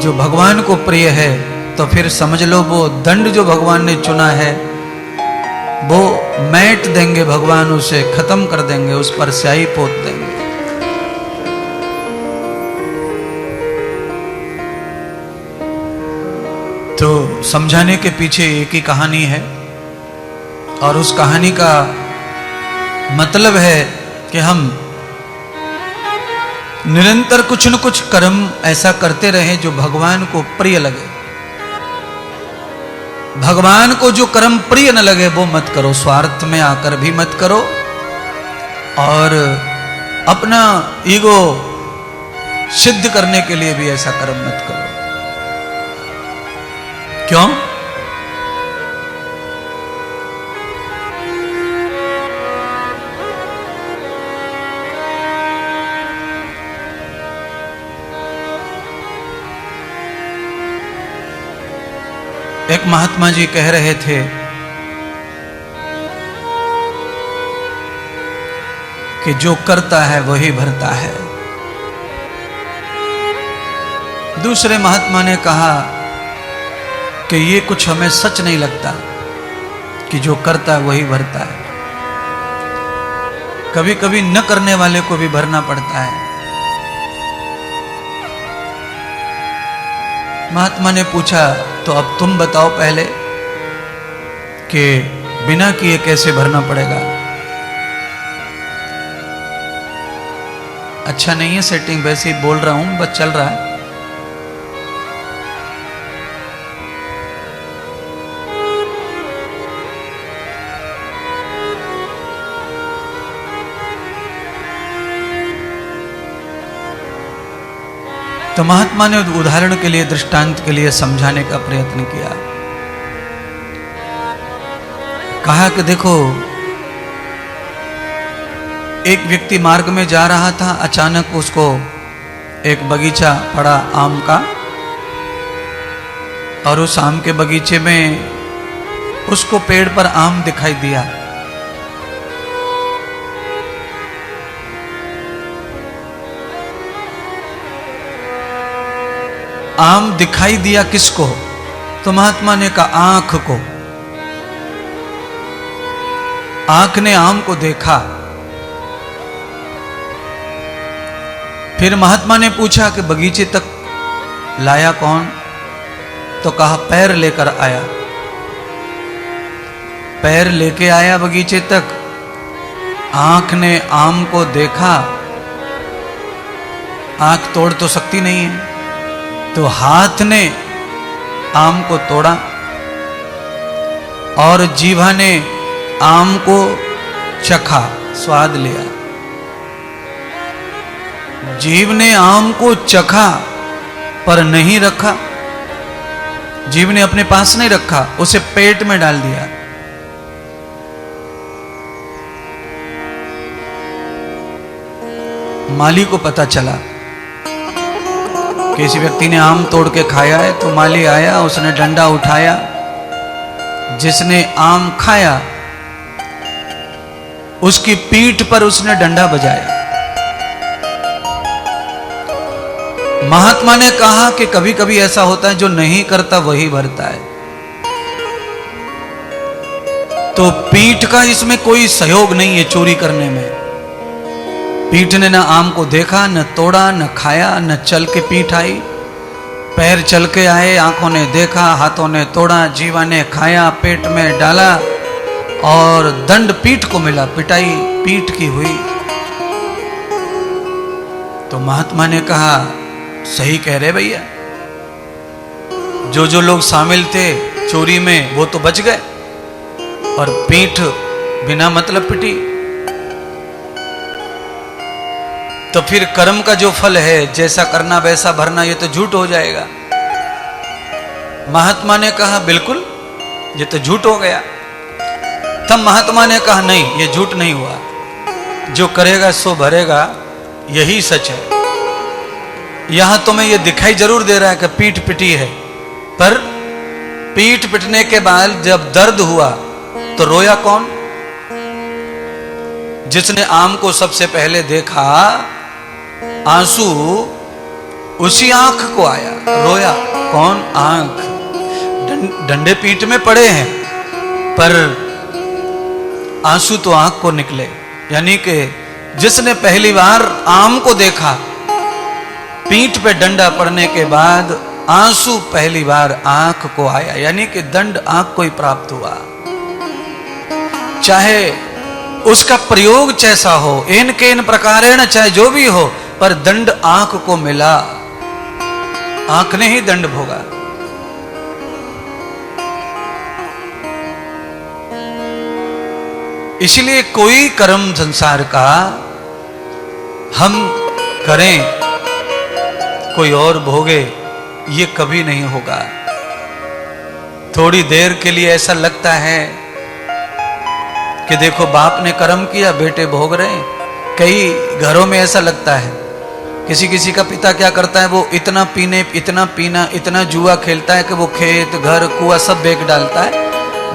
जो भगवान को प्रिय है, तो फिर समझ लो वो दंड जो भगवान ने चुना है वो मैट देंगे भगवान, उसे खत्म कर देंगे, उस पर स्याही पोत देंगे। तो समझाने के पीछे एक ही कहानी है, और उस कहानी का मतलब है कि हम निरंतर कुछ न कुछ कर्म ऐसा करते रहें जो भगवान को प्रिय लगे। भगवान को जो कर्म प्रिय न लगे वो मत करो, स्वार्थ में आकर भी मत करो, और अपना ईगो सिद्ध करने के लिए भी ऐसा कर्म मत करो। क्यों? एक महात्मा जी कह रहे थे कि जो करता है वही भरता है। दूसरे महात्मा ने कहा कि ये कुछ हमें सच नहीं लगता कि जो करता है वही भरता है। कभी कभी न करने वाले को भी भरना पड़ता है। महात्मा ने पूछा, तो अब तुम बताओ पहले कि बिना किए कैसे भरना पड़ेगा? अच्छा नहीं है सेटिंग, वैसे ही बोल रहा हूं, बस चल रहा है। तो महात्मा ने उदाहरण के लिए, दृष्टांत के लिए समझाने का प्रयत्न किया। कहा कि देखो, एक व्यक्ति मार्ग में जा रहा था, अचानक उसको एक बगीचा पड़ा आम का, और उस आम के बगीचे में उसको पेड़ पर आम दिखाई दिया। आम दिखाई दिया किसको? तो महात्मा ने कहा आंख को। आंख ने आम को देखा। फिर महात्मा ने पूछा कि बगीचे तक लाया कौन? तो कहा पैर लेकर आया। पैर लेके आया बगीचे तक। आंख ने आम को देखा। आंख तोड़ तो सकती नहीं है, तो हाथ ने आम को तोड़ा, और जीभा ने आम को चखा, स्वाद लिया। जीभ ने आम को चखा पर नहीं रखा। जीभ ने अपने पास नहीं रखा, उसे पेट में डाल दिया। माली को पता चला किसी व्यक्ति ने आम तोड़ के खाया है, तो माली आया, उसने डंडा उठाया। जिसने आम खाया उसकी पीठ पर उसने डंडा बजाया। महात्मा ने कहा कि कभी कभी ऐसा होता है, जो नहीं करता वही भरता है। तो पीठ का इसमें कोई सहयोग नहीं है चोरी करने में। पीठ ने न आम को देखा, न तोड़ा, न खाया, न चल के पीठ आई। पैर चल के आए, आंखों ने देखा, हाथों ने तोड़ा, जीवा ने खाया, पेट में डाला, और दंड पीठ को मिला, पिटाई पीठ की हुई। तो महात्मा ने कहा, सही कह रहे भैया, जो लोग शामिल थे चोरी में वो तो बच गए, और पीठ बिना मतलब पिटी। तो फिर कर्म का जो फल है, जैसा करना वैसा भरना, ये तो झूठ हो जाएगा। महात्मा ने कहा बिल्कुल, ये तो झूठ हो गया। तब महात्मा ने कहा नहीं, ये झूठ नहीं हुआ, जो करेगा सो भरेगा, यही सच है। यहां तुम्हें ये दिखाई जरूर दे रहा है कि पीठ पिटी है, पर पीठ पिटने के बाद जब दर्द हुआ तो रोया कौन? जिसने आम को सबसे पहले देखा, आंसू उसी आंख को आया, रोया। कौन? आंख। डंडे पीठ में पड़े हैं पर आंसू तो आंख को निकले। यानी कि जिसने पहली बार आम को देखा, पीठ पे डंडा पड़ने के बाद आंसू पहली बार आंख को आया, यानी कि दंड आंख को ही प्राप्त हुआ। चाहे उसका प्रयोग जैसा हो, इन के इन प्रकारेण, चाहे जो भी हो, पर दंड आंख को मिला। आंख ने ही दंड भोगा। इसलिए कोई कर्म संसार का हम करें, कोई और भोगे, ये कभी नहीं होगा। थोड़ी देर के लिए ऐसा लगता है कि देखो बाप ने कर्म किया, बेटे भोग रहे हैं। कई घरों में ऐसा लगता है। किसी किसी का पिता क्या करता है, वो इतना पीना, इतना जुआ खेलता है कि वो खेत, घर, कुआं सब बेच डालता है।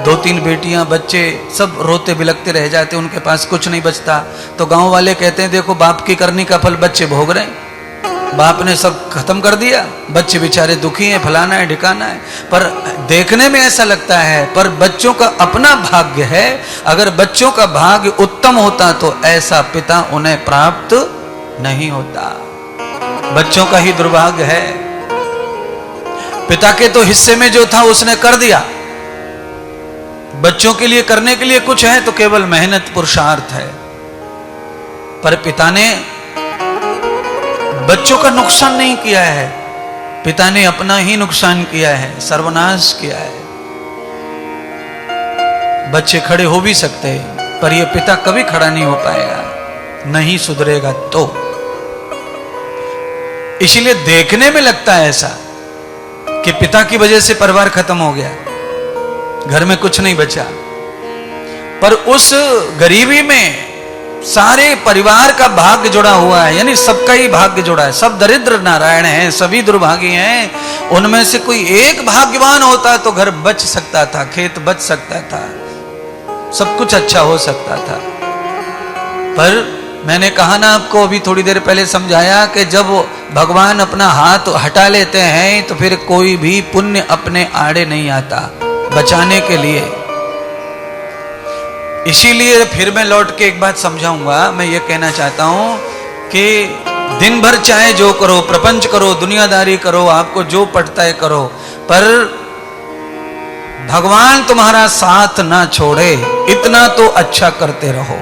2-3 बेटियां, बच्चे सब रोते बिलखते रह जाते, उनके पास कुछ नहीं बचता। तो गांव वाले कहते हैं देखो बाप की करनी का फल बच्चे भोग रहे हैं, बाप ने सब खत्म कर दिया, बच्चे बेचारे दुखी हैं, फलाना है ढिकाना है। पर देखने में ऐसा लगता है, पर बच्चों का अपना भाग्य है। अगर बच्चों का भाग्य उत्तम होता तो ऐसा पिता उन्हें प्राप्त नहीं होता। बच्चों का ही दुर्भाग्य है। पिता के तो हिस्से में जो था उसने कर दिया, बच्चों के लिए करने के लिए कुछ है तो केवल मेहनत पुरुषार्थ है। पर पिता ने बच्चों का नुकसान नहीं किया है, पिता ने अपना ही नुकसान किया है, सर्वनाश किया है। बच्चे खड़े हो भी सकते हैं, पर यह पिता कभी खड़ा नहीं हो पाएगा, नहीं सुधरेगा तो। इसीलिए देखने में लगता है ऐसा कि पिता की वजह से परिवार खत्म हो गया, घर में कुछ नहीं बचा। पर उस गरीबी में सारे परिवार का भाग्य जुड़ा हुआ है, यानी सबका ही भाग्य जुड़ा है। सब दरिद्र नारायण हैं, सभी दुर्भागी हैं। उनमें से कोई एक भाग्यवान होता तो घर बच सकता था, खेत बच सकता था, सब कुछ अच्छा हो सकता था। पर मैंने कहा ना आपको, अभी थोड़ी देर पहले समझाया कि जब भगवान अपना हाथ हटा लेते हैं तो फिर कोई भी पुण्य अपने आड़े नहीं आता बचाने के लिए। इसीलिए फिर मैं लौट के एक बात समझाऊंगा। मैं ये कहना चाहता हूं कि दिन भर चाहे जो करो, प्रपंच करो, दुनियादारी करो, आपको जो पटता है करो, पर भगवान तुम्हारा साथ ना छोड़े, इतना तो अच्छा करते रहो,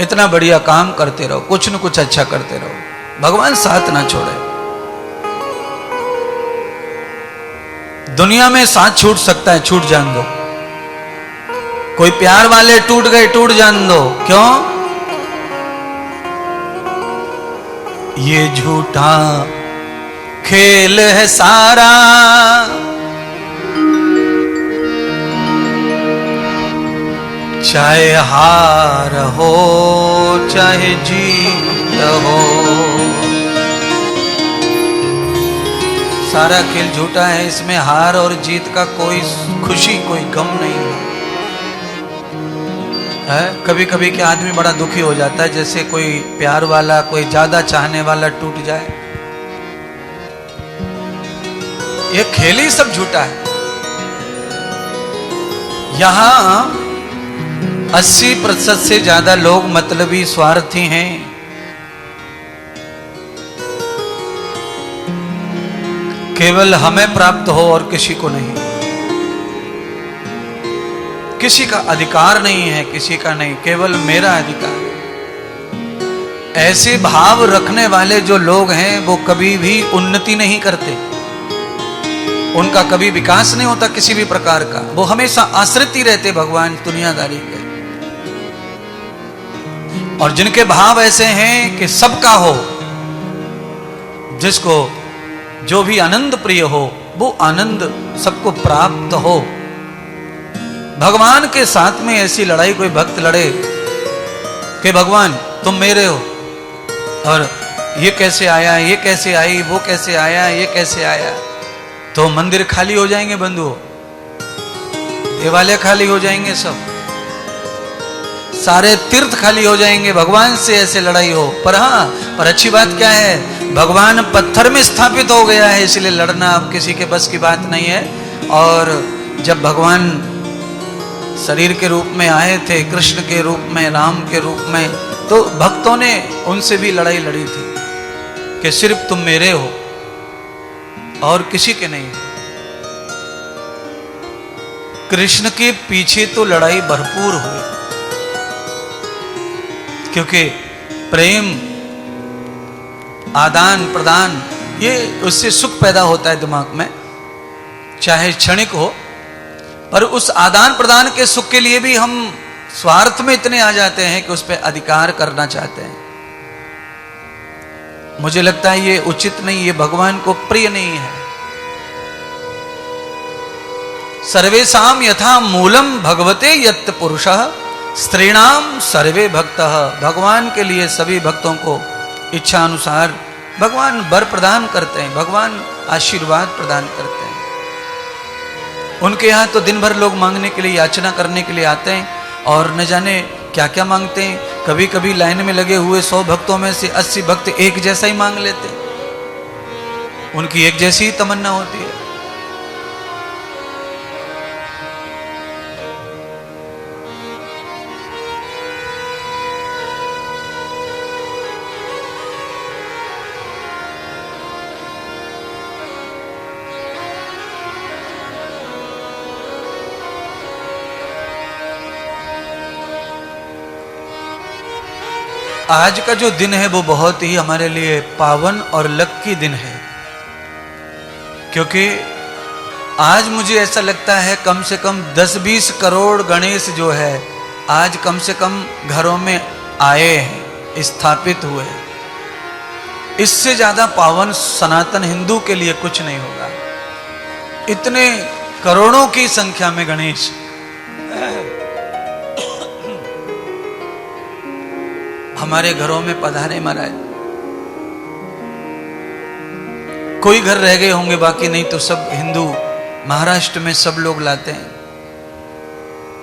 इतना बढ़िया काम करते रहो, कुछ न कुछ अच्छा करते रहो, भगवान साथ ना छोड़े। दुनिया में साथ छूट सकता है, छूट जान दो। कोई प्यार वाले टूट गए, टूट जान दो। क्यों? ये झूठा खेल है सारा, चाहे हार हो चाहे जीत हो, सारा खेल झूठा है। इसमें हार और जीत का कोई खुशी, कोई गम नहीं है। कभी कभी क्या आदमी बड़ा दुखी हो जाता है, जैसे कोई प्यार वाला, कोई ज्यादा चाहने वाला टूट जाए। ये खेल ही सब झूठा है। यहां 80% से ज्यादा लोग मतलबी, स्वार्थी हैं। केवल हमें प्राप्त हो और किसी को नहीं। किसी का अधिकार नहीं है, किसी का नहीं, केवल मेरा अधिकार है। ऐसे भाव रखने वाले जो लोग हैं वो कभी भी उन्नति नहीं करते, उनका कभी विकास नहीं होता किसी भी प्रकार का। वो हमेशा आश्रित ही रहते भगवान दुनियादारी के। और जिनके भाव ऐसे हैं कि सबका हो, जिसको जो भी आनंद प्रिय हो, वो आनंद सबको प्राप्त हो। भगवान के साथ में ऐसी लड़ाई कोई भक्त लड़े कि भगवान तुम मेरे हो, और ये कैसे आया, ये कैसे आई, वो कैसे आया, ये कैसे आया, तो मंदिर खाली हो जाएंगे बंधुओं, देवालय खाली हो जाएंगे सब। सारे तीर्थ खाली हो जाएंगे भगवान से ऐसे लड़ाई हो। पर हाँ, पर अच्छी बात क्या है, भगवान पत्थर में स्थापित हो गया है, इसलिए लड़ना अब किसी के बस की बात नहीं है। और जब भगवान शरीर के रूप में आए थे, कृष्ण के रूप में, राम के रूप में, तो भक्तों ने उनसे भी लड़ाई लड़ी थी कि सिर्फ तुम मेरे हो और किसी के नहीं। कृष्ण के पीछे तो लड़ाई भरपूर हुई, क्योंकि प्रेम, आदान प्रदान, ये उससे सुख पैदा होता है दिमाग में, चाहे क्षणिक हो। पर उस आदान प्रदान के सुख के लिए भी हम स्वार्थ में इतने आ जाते हैं कि उस पर अधिकार करना चाहते हैं। मुझे लगता है ये उचित नहीं, ये भगवान को प्रिय नहीं है। सर्वेषां यथा मूलम भगवते यत् पुरुषः स्त्रीणाम सर्वे भक्तः। भगवान के लिए सभी भक्तों को इच्छा अनुसार भगवान वर प्रदान करते हैं, भगवान आशीर्वाद प्रदान करते हैं। उनके यहाँ तो दिन भर लोग मांगने के लिए, याचना करने के लिए आते हैं और न जाने क्या क्या मांगते हैं। कभी कभी लाइन में लगे हुए 100 भक्तों में से 80 भक्त एक जैसा ही मांग लेते हैं, उनकी एक जैसी ही तमन्ना होती है। आज का जो दिन है वो बहुत ही हमारे लिए पावन और लकी दिन है, क्योंकि आज मुझे ऐसा लगता है कम से कम 10-20 करोड़ गणेश जो है आज कम से कम घरों में आए हैं, स्थापित हुए हैं। इससे ज्यादा पावन सनातन हिंदू के लिए कुछ नहीं होगा। इतने करोड़ों की संख्या में गणेश हमारे घरों में पधारे महाराज। कोई घर रह गए होंगे बाकी, नहीं तो सब हिंदू महाराष्ट्र में सब लोग लाते हैं।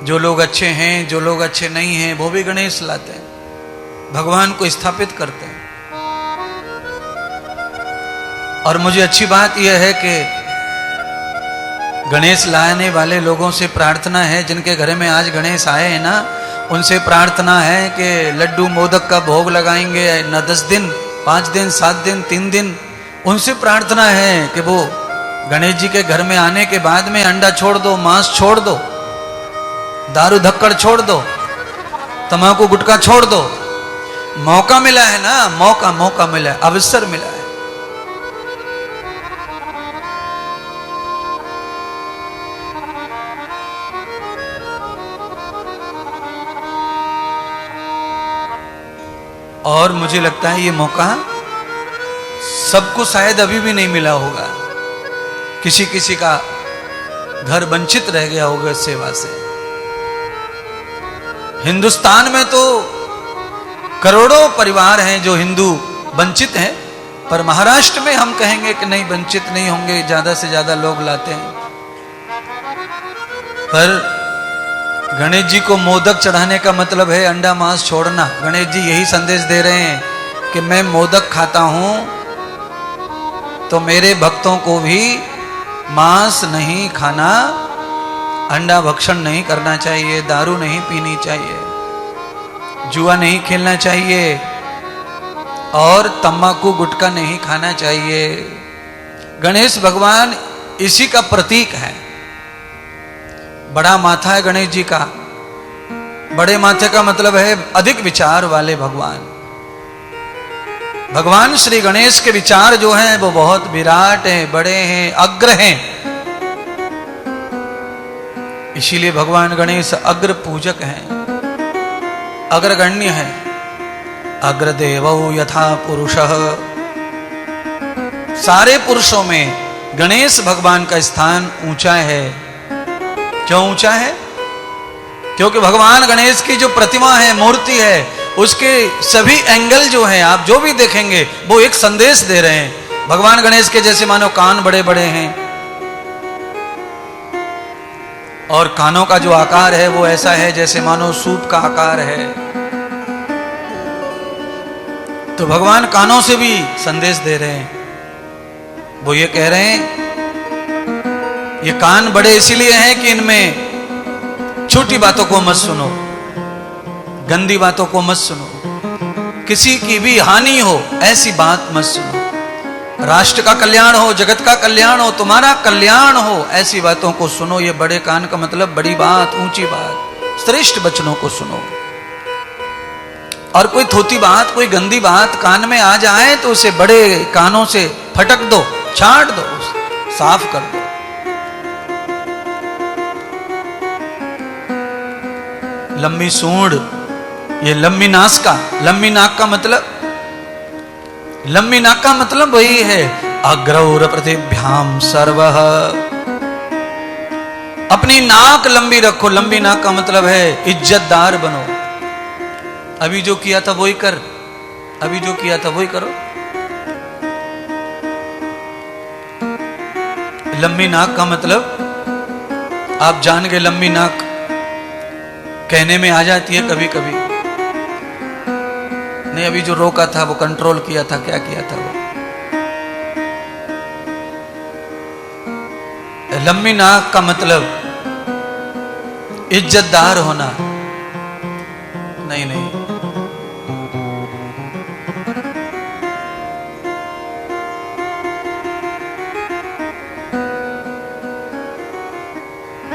जो लोग अच्छे हैं, जो लोग अच्छे नहीं हैं, वो भी गणेश लाते हैं, भगवान को स्थापित करते हैं। और मुझे अच्छी बात यह है कि गणेश लाने वाले लोगों से प्रार्थना है, जिनके घर में आज गणेश आए हैं ना, उनसे प्रार्थना है कि लड्डू मोदक का भोग लगाएंगे न 10 दिन, 5 दिन, 7 दिन, 3 दिन। उनसे प्रार्थना है कि वो गणेश जी के घर में आने के बाद में अंडा छोड़ दो, मांस छोड़ दो, दारू धक्कड़ छोड़ दो, तंबाकू गुटखा छोड़ दो। मौका मिला है ना, मौका मिला है, अवसर मिला है। और मुझे लगता है ये मौका सबको शायद अभी भी नहीं मिला होगा। किसी किसी का घर वंचित रह गया होगा सेवा से। हिंदुस्तान में तो करोड़ों परिवार हैं जो हिंदू वंचित हैं, पर महाराष्ट्र में हम कहेंगे कि नहीं, वंचित नहीं होंगे, ज्यादा से ज्यादा लोग लाते हैं। पर गणेश जी को मोदक चढ़ाने का मतलब है अंडा मांस छोड़ना। गणेश जी यही संदेश दे रहे हैं कि मैं मोदक खाता हूं तो मेरे भक्तों को भी मांस नहीं खाना, अंडा भक्षण नहीं करना चाहिए, दारू नहीं पीनी चाहिए, जुआ नहीं खेलना चाहिए और तंबाकू गुटखा नहीं खाना चाहिए। गणेश भगवान इसी का प्रतीक है। बड़ा माथा है गणेश जी का। बड़े माथे का मतलब है अधिक विचार वाले भगवान। भगवान श्री गणेश के विचार जो हैं वो बहुत विराट हैं, बड़े हैं, अग्र हैं। इसीलिए भगवान गणेश अग्र पूजक हैं, अग्रगण्य हैं। अग्रदेवौ यथा पुरुषः। सारे पुरुषों में गणेश भगवान का स्थान ऊंचा है। क्यों ऊंचा है? क्योंकि भगवान गणेश की जो प्रतिमा है, मूर्ति है, उसके सभी एंगल जो हैं, आप जो भी देखेंगे वो एक संदेश दे रहे हैं। भगवान गणेश के जैसे मानो कान बड़े बड़े हैं और कानों का जो आकार है वो ऐसा है जैसे मानो सूप का आकार है। तो भगवान कानों से भी संदेश दे रहे हैं। वो ये कह रहे हैं ये कान बड़े इसलिए हैं कि इनमें छोटी बातों को मत सुनो, गंदी बातों को मत सुनो, किसी की भी हानि हो ऐसी बात मत सुनो, राष्ट्र का कल्याण हो, जगत का कल्याण हो, तुम्हारा कल्याण हो ऐसी बातों को सुनो। ये बड़े कान का मतलब बड़ी बात, ऊंची बात, श्रेष्ठ वचनों को सुनो। और कोई थोती बात, कोई गंदी बात कान में आ जाए तो उसे बड़े कानों से फटक दो, छांट दो, साफ कर दो। लंबी सूंड, ये लंबी नाक का मतलब, लंबी नाक का मतलब वही है अग्रौर प्रतिभ्याम सर्वः। अपनी नाक लंबी रखो। लंबी नाक का मतलब है इज्जतदार बनो। अभी जो किया था वही कर, अभी जो किया था वही करो। लंबी नाक का मतलब आप जान गए, लंबी नाक कहने में आ जाती है कभी कभी। नहीं, अभी जो रोका था वो कंट्रोल किया था, क्या किया था वो। लंबी नाक का मतलब इज्जतदार होना। नहीं नहीं,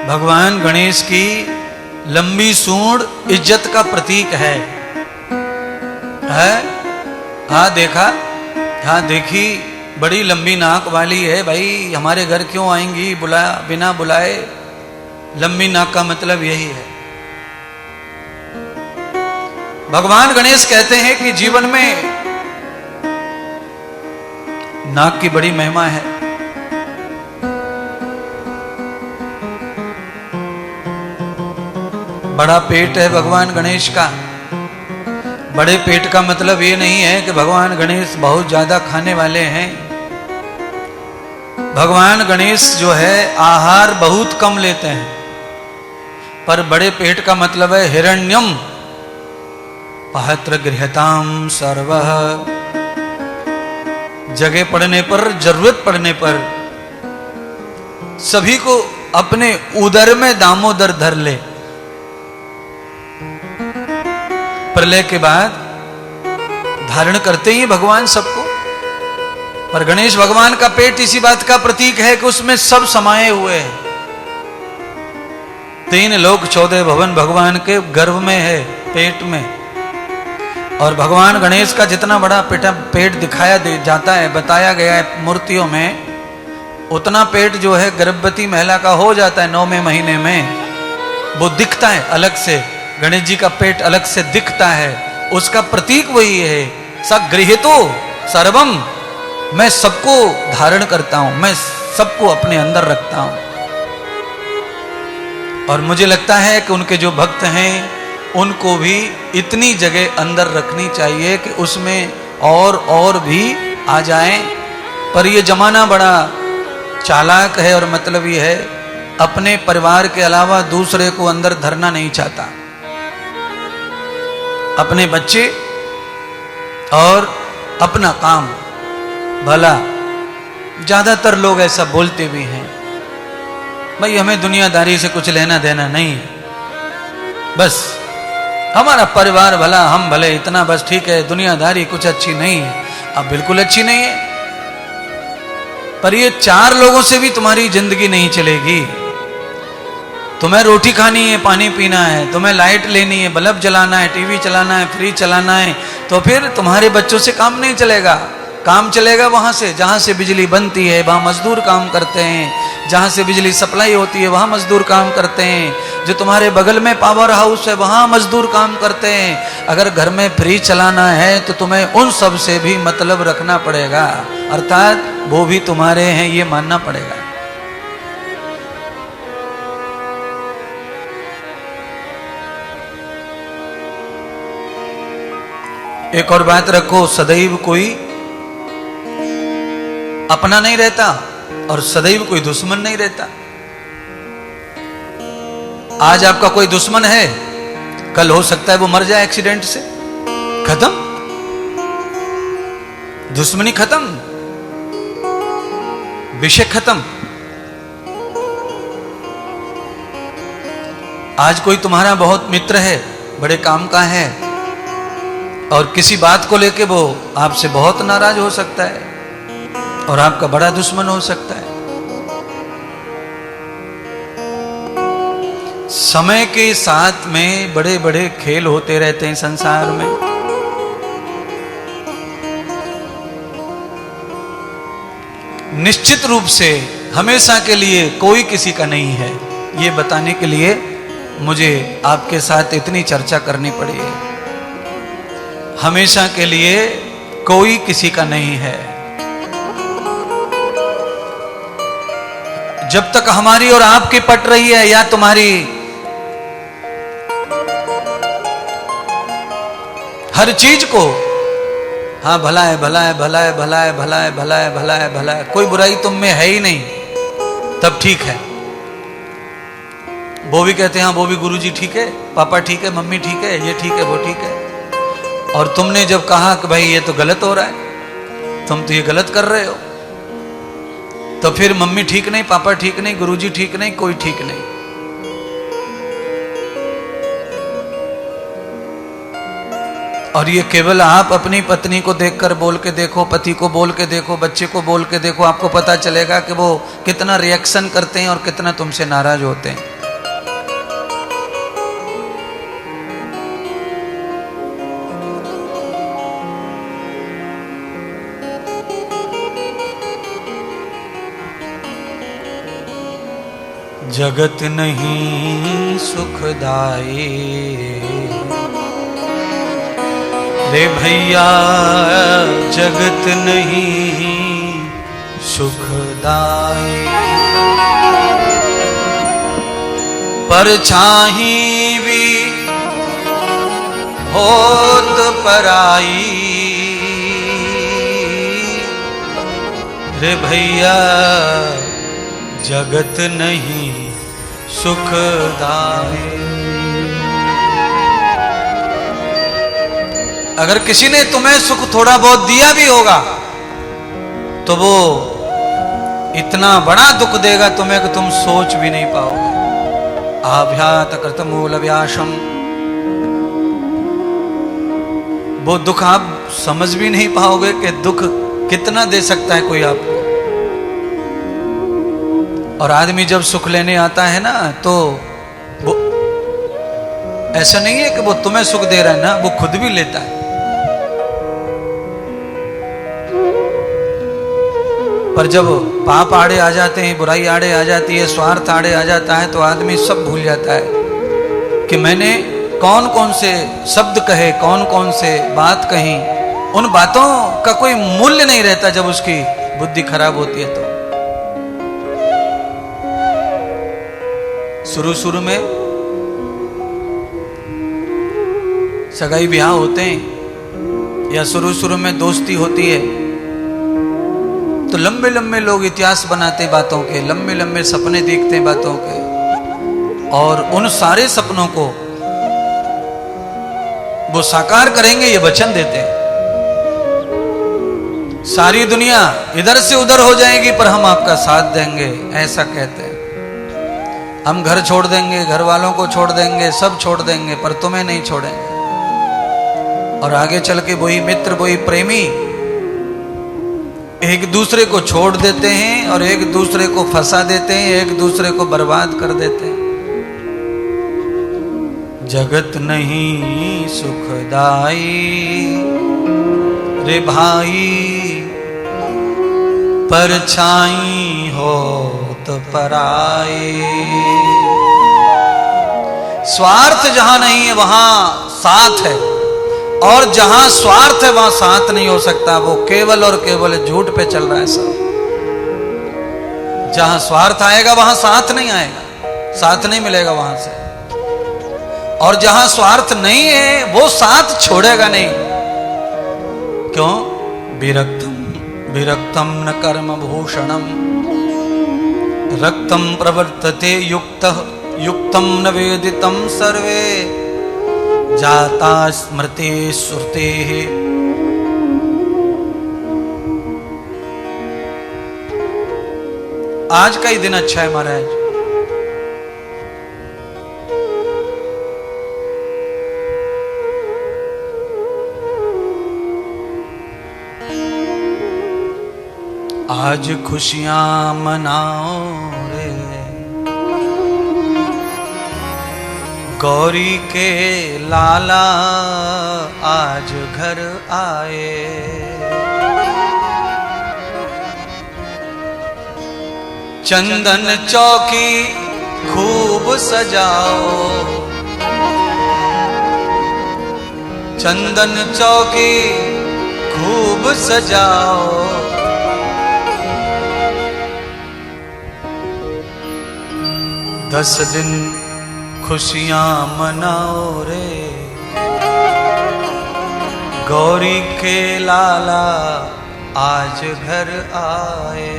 भगवान गणेश की लंबी सूंड इज्जत का प्रतीक है? हाँ देखा, हाँ देखी, बड़ी लंबी नाक वाली है भाई, हमारे घर क्यों आएंगी बिना बुलाए। लंबी नाक का मतलब यही है। भगवान गणेश कहते हैं कि जीवन में नाक की बड़ी महिमा है। बड़ा पेट है भगवान गणेश का। बड़े पेट का मतलब ये नहीं है कि भगवान गणेश बहुत ज्यादा खाने वाले हैं। भगवान गणेश जो है आहार बहुत कम लेते हैं, पर बड़े पेट का मतलब है हिरण्यम पहत्र गृहताम सर्वः। जगह पड़ने पर, जरूरत पड़ने पर सभी को अपने उदर में दामोदर धर ले। प्रलय के बाद धारण करते ही भगवान सबको, पर गणेश भगवान का पेट इसी बात का प्रतीक है कि उसमें सब समाये हुए हैं। 3 लोक 14 भवन भगवान के गर्भ में है, पेट में। और भगवान गणेश का जितना बड़ा पेट दिखाया जाता है, बताया गया है मूर्तियों में, उतना पेट जो है गर्भवती महिला का हो जाता है 9वें महीने में। वो दिखता है अलग से, गणेश जी का पेट अलग से दिखता है। उसका प्रतीक वही है, सगृहीतो सर्वम, मैं सबको धारण करता हूं, मैं सबको अपने अंदर रखता हूं। और मुझे लगता है कि उनके जो भक्त हैं उनको भी इतनी जगह अंदर रखनी चाहिए कि उसमें और भी आ जाएं। पर ये जमाना बड़ा चालाक है, और मतलब ये है अपने परिवार के अलावा दूसरे को अंदर धरना नहीं चाहता। अपने बच्चे और अपना काम भला, ज्यादातर लोग ऐसा बोलते भी हैं, भाई हमें दुनियादारी से कुछ लेना देना नहीं है, बस हमारा परिवार भला, हम भले, इतना बस ठीक है, दुनियादारी कुछ अच्छी नहीं है। अब बिल्कुल अच्छी नहीं है, पर ये 4 लोगों से भी तुम्हारी जिंदगी नहीं चलेगी। तुम्हें रोटी खानी है, पानी पीना है, तुम्हें लाइट लेनी है, बल्ब जलाना है, टीवी चलाना है, फ्रिज चलाना है, तो फिर तुम्हारे बच्चों से काम नहीं चलेगा। काम चलेगा वहां से जहां से बिजली बनती है, वहां मजदूर काम करते हैं। जहां से बिजली सप्लाई होती है वहां मजदूर काम करते हैं। जो तुम्हारे बगल में पावर हाउस है वहां मजदूर काम करते हैं। अगर घर में फ्रिज चलाना है तो तुम्हें उन सब से भी मतलब रखना पड़ेगा, अर्थात वो भी तुम्हारे हैं ये मानना पड़ेगा। एक और बात रखो, सदैव कोई अपना नहीं रहता और सदैव कोई दुश्मन नहीं रहता। आज आपका कोई दुश्मन है, कल हो सकता है वो मर जाए एक्सीडेंट से, खत्म, दुश्मनी खत्म, विषय खत्म। आज कोई तुम्हारा बहुत मित्र है, बड़े काम का है, और किसी बात को लेके वो आपसे बहुत नाराज हो सकता है और आपका बड़ा दुश्मन हो सकता है। समय के साथ में बड़े बड़े खेल होते रहते हैं संसार में। निश्चित रूप से हमेशा के लिए कोई किसी का नहीं है, ये बताने के लिए मुझे आपके साथ इतनी चर्चा करनी पड़ी है। हमेशा के लिए कोई किसी का नहीं है। जब तक हमारी और आपकी पट रही है, या तुम्हारी हर चीज को, हाँ भला है भला है भला है भला है भला है भला है भला है भला है, कोई बुराई तुम में है ही नहीं, तब ठीक है। वो भी कहते हैं हाँ वो भी गुरुजी ठीक है, पापा ठीक है, मम्मी ठीक है, ये ठीक है, वो ठीक है। और तुमने जब कहा कि भाई ये तो गलत हो रहा है, तुम तो ये गलत कर रहे हो, तो फिर मम्मी ठीक नहीं, पापा ठीक नहीं, गुरुजी ठीक नहीं, कोई ठीक नहीं। और ये केवल आप अपनी पत्नी को देखकर बोल के देखो, पति को बोल के देखो, बच्चे को बोल के देखो, आपको पता चलेगा कि वो कितना रिएक्शन करते हैं और कितना तुमसे नाराज होते हैं। जगत नहीं सुखदाई रे भैया, जगत नहीं सुखदाई, परछाई भी होत पराई रे भैया, जगत नहीं सुखदाई। अगर किसी ने तुम्हें सुख थोड़ा बहुत दिया भी होगा तो वो इतना बड़ा दुख देगा तुम्हें कि तुम सोच भी नहीं पाओगे। आभ्यात कृतमूल व्यासम, वो दुख आप समझ भी नहीं पाओगे कि दुख कितना दे सकता है कोई आपको। और आदमी जब सुख लेने आता है ना, तो वो ऐसा नहीं है कि वो तुम्हें सुख दे रहा है ना, वो खुद भी लेता है। पर जब पाप आड़े आ जाते हैं, बुराई आड़े आ जाती है, स्वार्थ आड़े आ जाता है, तो आदमी सब भूल जाता है कि मैंने कौन कौन से शब्द कहे, कौन कौन से बात कही। उन बातों का कोई मूल्य नहीं रहता जब उसकी बुद्धि खराब होती है। तो शुरू शुरू में सगाई ब्याह होते हैं या शुरू शुरू में दोस्ती होती है, तो लंबे लंबे लोग इतिहास बनाते बातों के, लंबे लंबे सपने देखते हैं बातों के, और उन सारे सपनों को वो साकार करेंगे ये वचन देते हैं। सारी दुनिया इधर से उधर हो जाएगी पर हम आपका साथ देंगे, ऐसा कहते हैं। हम घर छोड़ देंगे, घर वालों को छोड़ देंगे, सब छोड़ देंगे, पर तुम्हें नहीं छोड़ेंगे। और आगे चल के वही मित्र, वही प्रेमी एक दूसरे को छोड़ देते हैं और एक दूसरे को फंसा देते हैं, एक दूसरे को बर्बाद कर देते हैं। जगत नहीं सुखदाई रे भाई, परछाई होत पराई। स्वार्थ जहां नहीं है वहां साथ है, और जहां स्वार्थ है वहां साथ नहीं हो सकता। वो केवल और केवल झूठ पे चल रहा है सब। जहां स्वार्थ आएगा वहां साथ नहीं आएगा, साथ नहीं मिलेगा वहां से। और जहां स्वार्थ नहीं है वो साथ छोड़ेगा नहीं। क्यों? विरक्तम विरक्तम न कर्म भूषणम, रक्तम प्रवर्तते युक्तः युक्तम नवेदितम सर्वे जाता स्मृते सुरते। आज का ही दिन अच्छा है महाराज। आज खुशियां मनाओ रे, गौरी के लाला आज घर आए। चंदन चौकी खूब सजाओ, चंदन चौकी खूब सजाओ। 10 दिन खुशियां मनाओ रे, गौरी के लाला आज घर आए।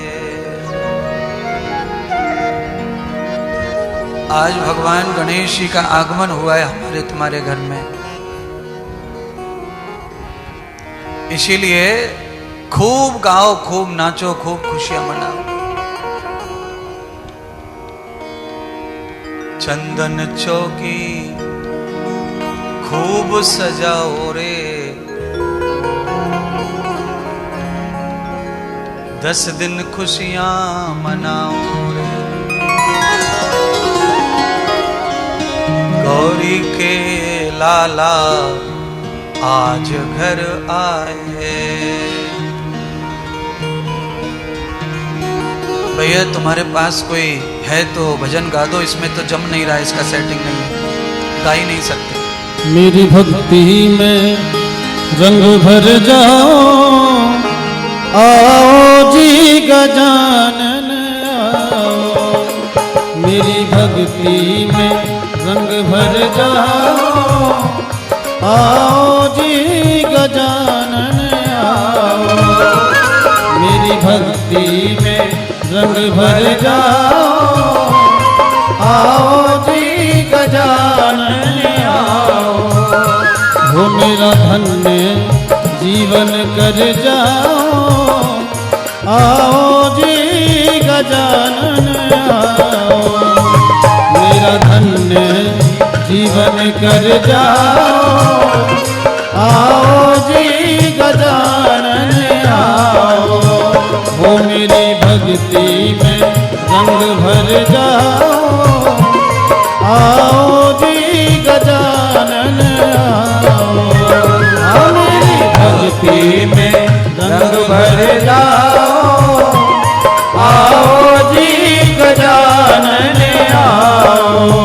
आज भगवान गणेश जी का आगमन हुआ है हमारे तुम्हारे घर में, इसीलिए खूब गाओ, खूब नाचो, खूब खुशियां मनाओ। चंदन चौकी खूब सजाओ रे, 10 दिन खुशियां मनाओ रे, गौरी के लाला आज घर आए। भैया तुम्हारे पास कोई है तो भजन गा दो, इसमें तो जम नहीं रहा, इसका सेटिंग नहीं है, गा ही नहीं सकते। मेरी भक्ति में रंग भर जाओ, आओ जी गजानन आओ। मेरी भक्ति में रंग भर जाओ, आओ जी गजानन आओ। मेरी भक्ति में रंग भर जाओ, आओ जी गजानन आओ। हो मेरा धन्य जीवन कर जाओ, आओ जी गजानन आओ। मेरा धन्य जीवन कर जाओ, आओ जी गजानन आओ। हो मेरी भक्ति में रंग भर जाओ, आओ जी गजानन आओ। मेरी भक्ति में रंग भर जाओ, आओ जी गजानन आओ।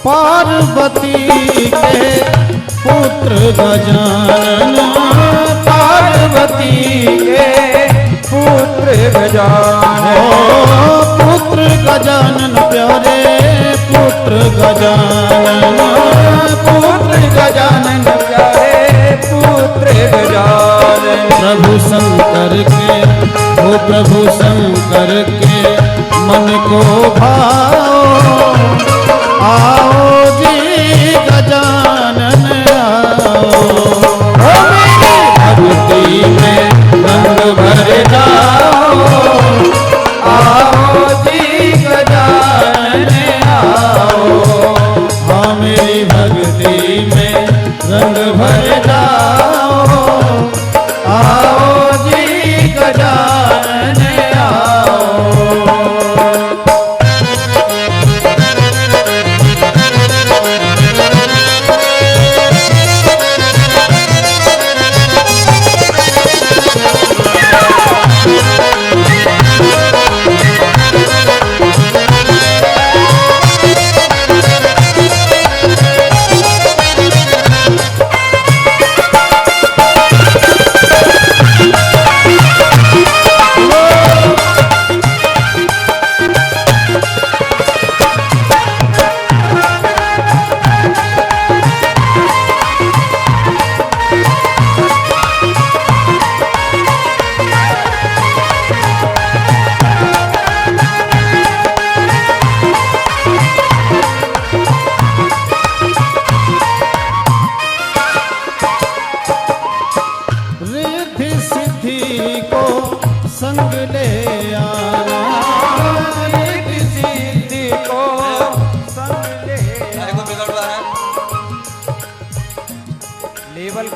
पार्वती के पुत्र गजानन, पार्वती के पुत्र गजानन, पुत्र गजानन प्यारे पुत्र गजानन, पुत्र गजानन प्यारे पुत्र गजानन। प्रभु शंकर के हो प्रभु शंकर के मन को भाओ, आओ जी गजानन आओ। मेरी भक्ति में रंग भर जाओ, आओ जी गजानन आओ। हाँ मेरी भक्ति में रंग भर जाओ, आओ जी गजानन आओ।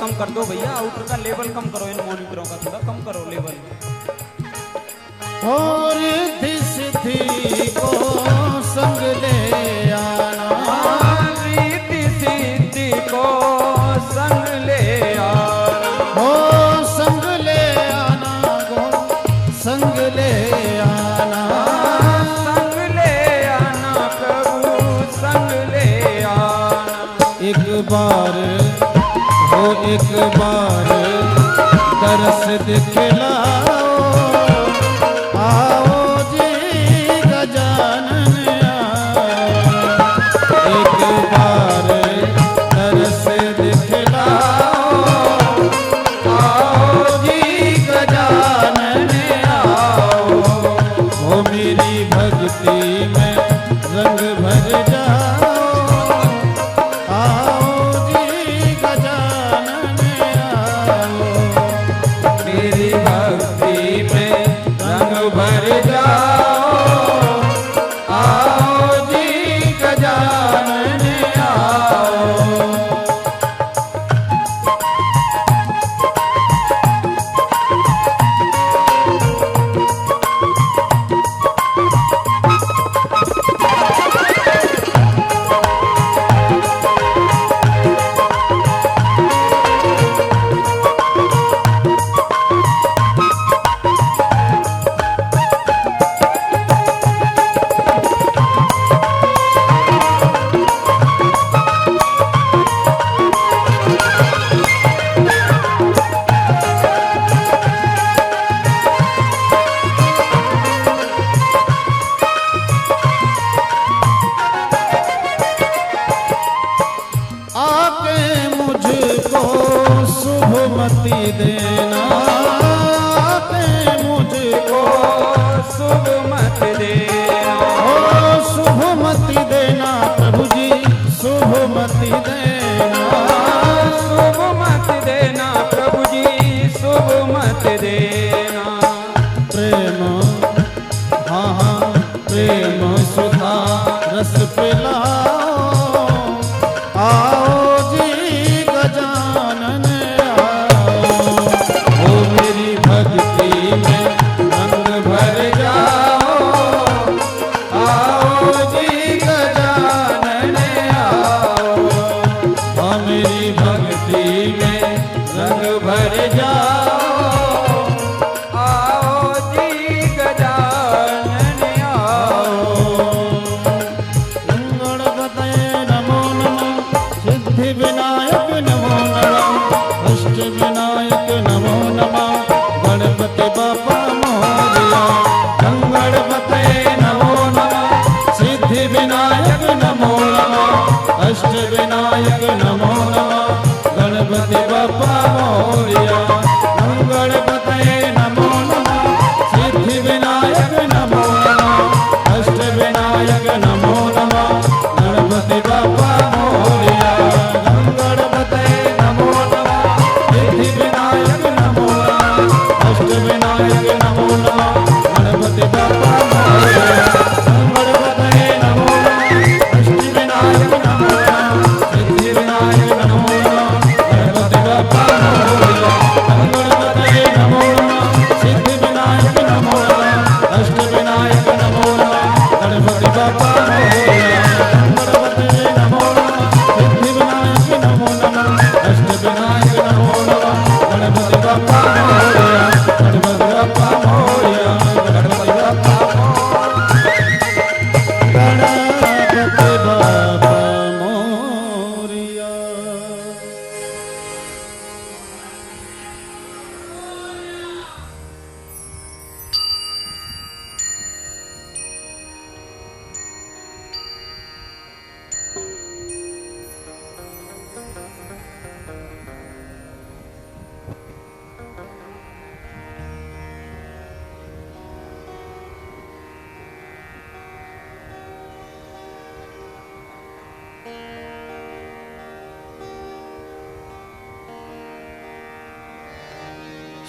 कम कर दो भैया, आउटर का लेवल कम करो, इन मॉनिटरों का थोड़ा कम करो लेवल। और सिद्धि को संग ले आना, सिद्धि को संग ले आना, हो संग ले आना गो संग ले आना, संग ले आना प्रभु संग ले आना। एक बार हो एक बार दरस दिखलाओ, आओ जी गजानन आओ। एक बार दरस दिखलाओ, आओ जी गजानन आओ। हो मेरी भक्ति में रंग भर जाओ, आओ जी गजानन आओ। मेरी भक्ति में रंग भर जाओ, आओ जी गजानन आओ। आके मुझको शुभमति देना, आके मुझको शुभमति देना, ओ शुभमति देना प्रभु जी शुभमति देना। शुभमति देना प्रभु जी शुभमति देना। प्रेम हाँ हाँ प्रेम सुधा रस पिलाओ, आओ जी गजानन आओ। ओ मेरी भक्ति में रंग भर जाओ, आओ जी गजानन आओ। ओ मेरी भक्ति में रंग भर जाओ, आओ जी गजानन आओ। गणपतये नमो नमः, सिद्धि विनायक नमो नमः, अष्ट विनायक नमो नमः, गणपति बापा मोरया। गणपतये नमो नमः, सिद्धि विनायक नमो नमः, अष्ट विनायक नमो नमः, गणपति बापा मोरया। गणपतये नमो नमः, सिद्धि विनायक नमो नमः, अष्ट विनायक नमो नमः, गणपति बापा मोरया। गणपतये नमो नमः, सिद्धि विनायक नमो नमः, अष्ट विनायक नमो नमः, गणपति बापा मोरया। गणपतये नमो नमः, अष्ट विनायक नमो नमः, सिद्धि विनायक नमो नमः, गणपति बापा मोरया। गणपतये नमो नमः, सिद्धि विनायक नमो नमः, अष्ट विनायक नमो नमः, गणपति बापा मोरया। गणपतये नमो नमः, सिद्धि विनायक नमो नमः, अष्ट विनायक नमो नमः, गणपति बापा मोरया। गणपति बापा मोरया, गणपति बापा गणपति बापा मोरया।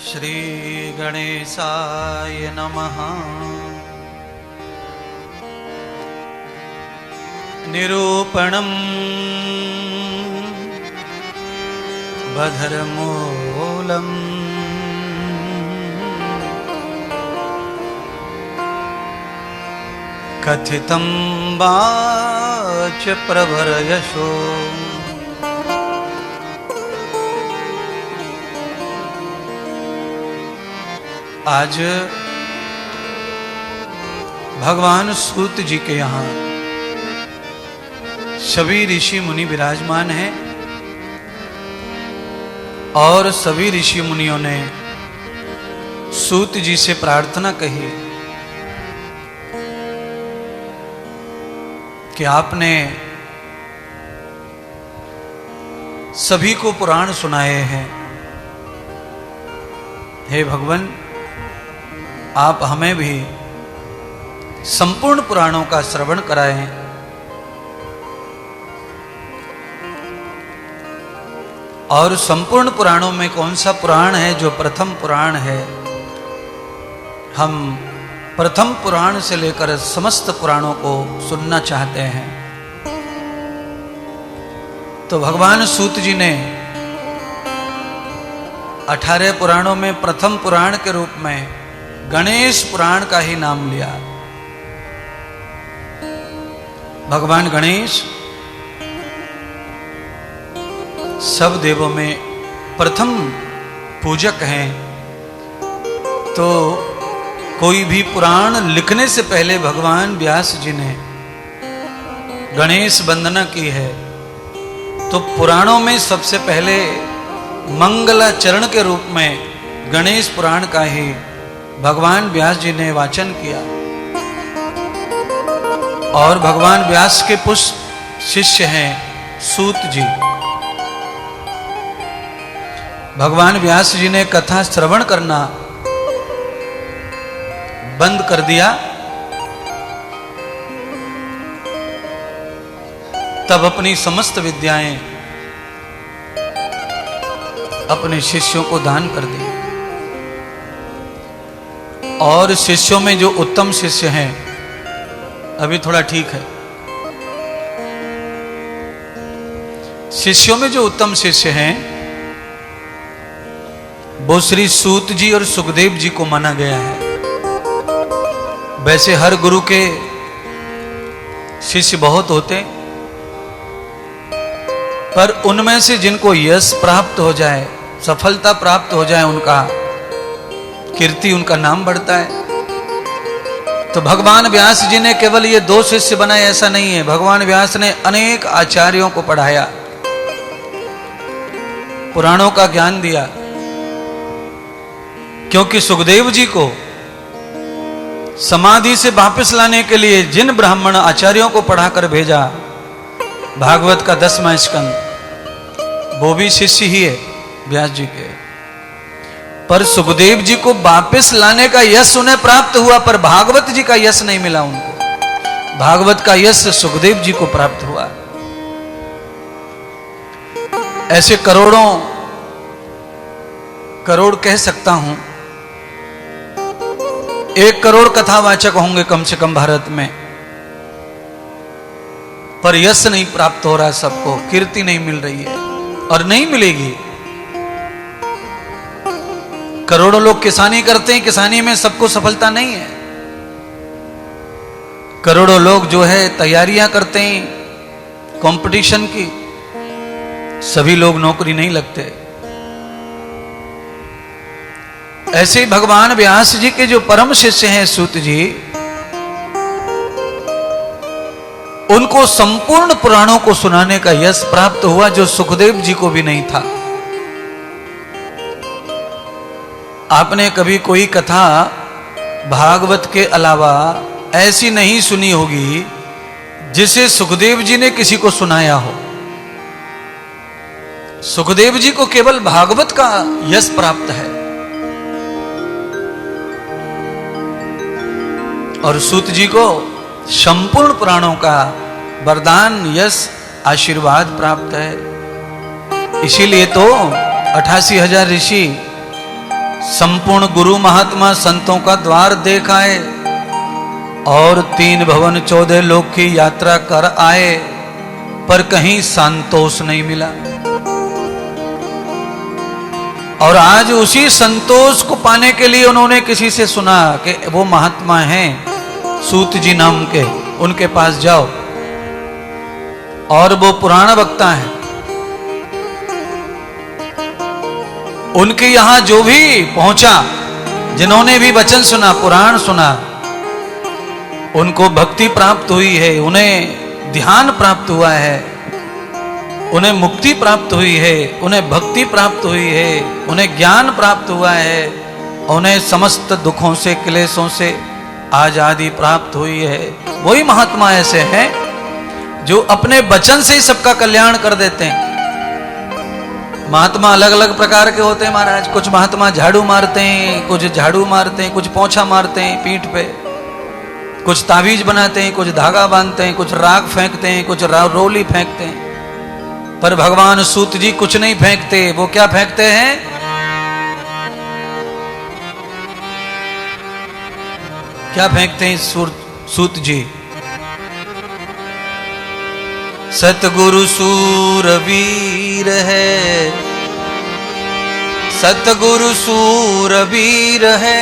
श्री गणेशाय नमः। निरूपणं बधरमूलम् कथितं वाच प्रभरयशो आज भगवान सूत जी के यहाँ सभी ऋषि मुनि विराजमान हैं और सभी ऋषि मुनियों ने सूत जी से प्रार्थना कही कि आपने सभी को पुराण सुनाए हैं, हे भगवान आप हमें भी संपूर्ण पुराणों का श्रवण कराएं। और संपूर्ण पुराणों में कौन सा पुराण है जो प्रथम पुराण है, हम प्रथम पुराण से लेकर समस्त पुराणों को सुनना चाहते हैं। तो भगवान सूत जी ने 18 पुराणों में प्रथम पुराण के रूप में गणेश पुराण का ही नाम लिया। भगवान गणेश सब देवों में प्रथम पूजक हैं, तो कोई भी पुराण लिखने से पहले भगवान व्यास जी ने गणेश वंदना की है। तो पुराणों में सबसे पहले मंगलाचरण के रूप में गणेश पुराण का ही भगवान व्यास जी ने वाचन किया। और भगवान व्यास के पुष्प शिष्य हैं सूत जी। भगवान व्यास जी ने कथा श्रवण करना बंद कर दिया, तब अपनी समस्त विद्याएं अपने शिष्यों को दान कर दी। और शिष्यों में जो उत्तम शिष्य हैं, अभी थोड़ा ठीक है, शिष्यों में जो उत्तम शिष्य हैं वो श्री सूत जी और सुखदेव जी को माना गया है। वैसे हर गुरु के शिष्य बहुत होते, पर उनमें से जिनको यश प्राप्त हो जाए, सफलता प्राप्त हो जाए, उनका कीर्ति, उनका नाम बढ़ता है। तो भगवान व्यास जी ने केवल ये 2 शिष्य बनाए ऐसा नहीं है। भगवान व्यास ने अनेक आचार्यों को पढ़ाया, पुराणों का ज्ञान दिया, क्योंकि सुखदेव जी को समाधि से वापस लाने के लिए जिन ब्राह्मण आचार्यों को पढ़ाकर भेजा, भागवत का 10वां स्कंद, वो भी शिष्य ही है व्यास जी के। पर सुखदेव जी को वापस लाने का यश उन्हें प्राप्त हुआ, पर भागवत जी का यश नहीं मिला उनको। भागवत का यश सुखदेव जी को प्राप्त हुआ। ऐसे करोड़ों, करोड़ कह सकता हूं, 1 करोड़ कथावाचक होंगे कम से कम भारत में, पर यश नहीं प्राप्त हो रहा, सबको कीर्ति नहीं मिल रही है और नहीं मिलेगी। करोड़ों लोग किसानी करते हैं, किसानी में सबको सफलता नहीं है। करोड़ों लोग जो है तैयारियां करते हैं कंपटीशन की, सभी लोग नौकरी नहीं लगते। ऐसे ही भगवान व्यास जी के जो परम शिष्य हैं सूत जी, उनको संपूर्ण पुराणों को सुनाने का यश प्राप्त हुआ, जो सुखदेव जी को भी नहीं था। आपने कभी कोई कथा भागवत के अलावा ऐसी नहीं सुनी होगी जिसे सुखदेव जी ने किसी को सुनाया हो। सुखदेव जी को केवल भागवत का यश प्राप्त है और सूत जी को संपूर्ण पुराणों का वरदान, यश, आशीर्वाद प्राप्त है। इसीलिए तो 88,000 ऋषि संपूर्ण गुरु महात्मा संतों का द्वार देख आए और 3 भवन 14 लोक की यात्रा कर आए, पर कहीं संतोष नहीं मिला। और आज उसी संतोष को पाने के लिए उन्होंने किसी से सुना कि वो महात्मा हैं सूत जी नाम के, उनके पास जाओ। और वो पुराण वक्ता हैं, उनके यहां जो भी पहुंचा, जिन्होंने भी वचन सुना, पुराण सुना, उनको भक्ति प्राप्त हुई है, उन्हें ध्यान प्राप्त हुआ है, उन्हें मुक्ति प्राप्त हुई है, उन्हें भक्ति प्राप्त हुई है, उन्हें ज्ञान प्राप्त हुआ है, उन्हें समस्त दुखों से, क्लेशों से आजादी प्राप्त हुई है। वही महात्मा ऐसे हैं जो अपने वचन से ही सबका कल्याण कर देते हैं। महात्मा अलग अलग प्रकार के होते हैं महाराज। कुछ महात्मा झाड़ू मारते हैं, कुछ झाड़ू मारते हैं, कुछ पोंछा मारते हैं पीठ पे, कुछ ताबीज बनाते हैं, कुछ धागा बांधते हैं, कुछ राख फेंकते हैं, कुछ रोली फेंकते हैं। पर भगवान सूत जी कुछ नहीं फेंकते। वो क्या फेंकते हैं? क्या फेंकते हैं सूत जी? सतगुरु सूरवीर है, सतगुरु सूरवीर है,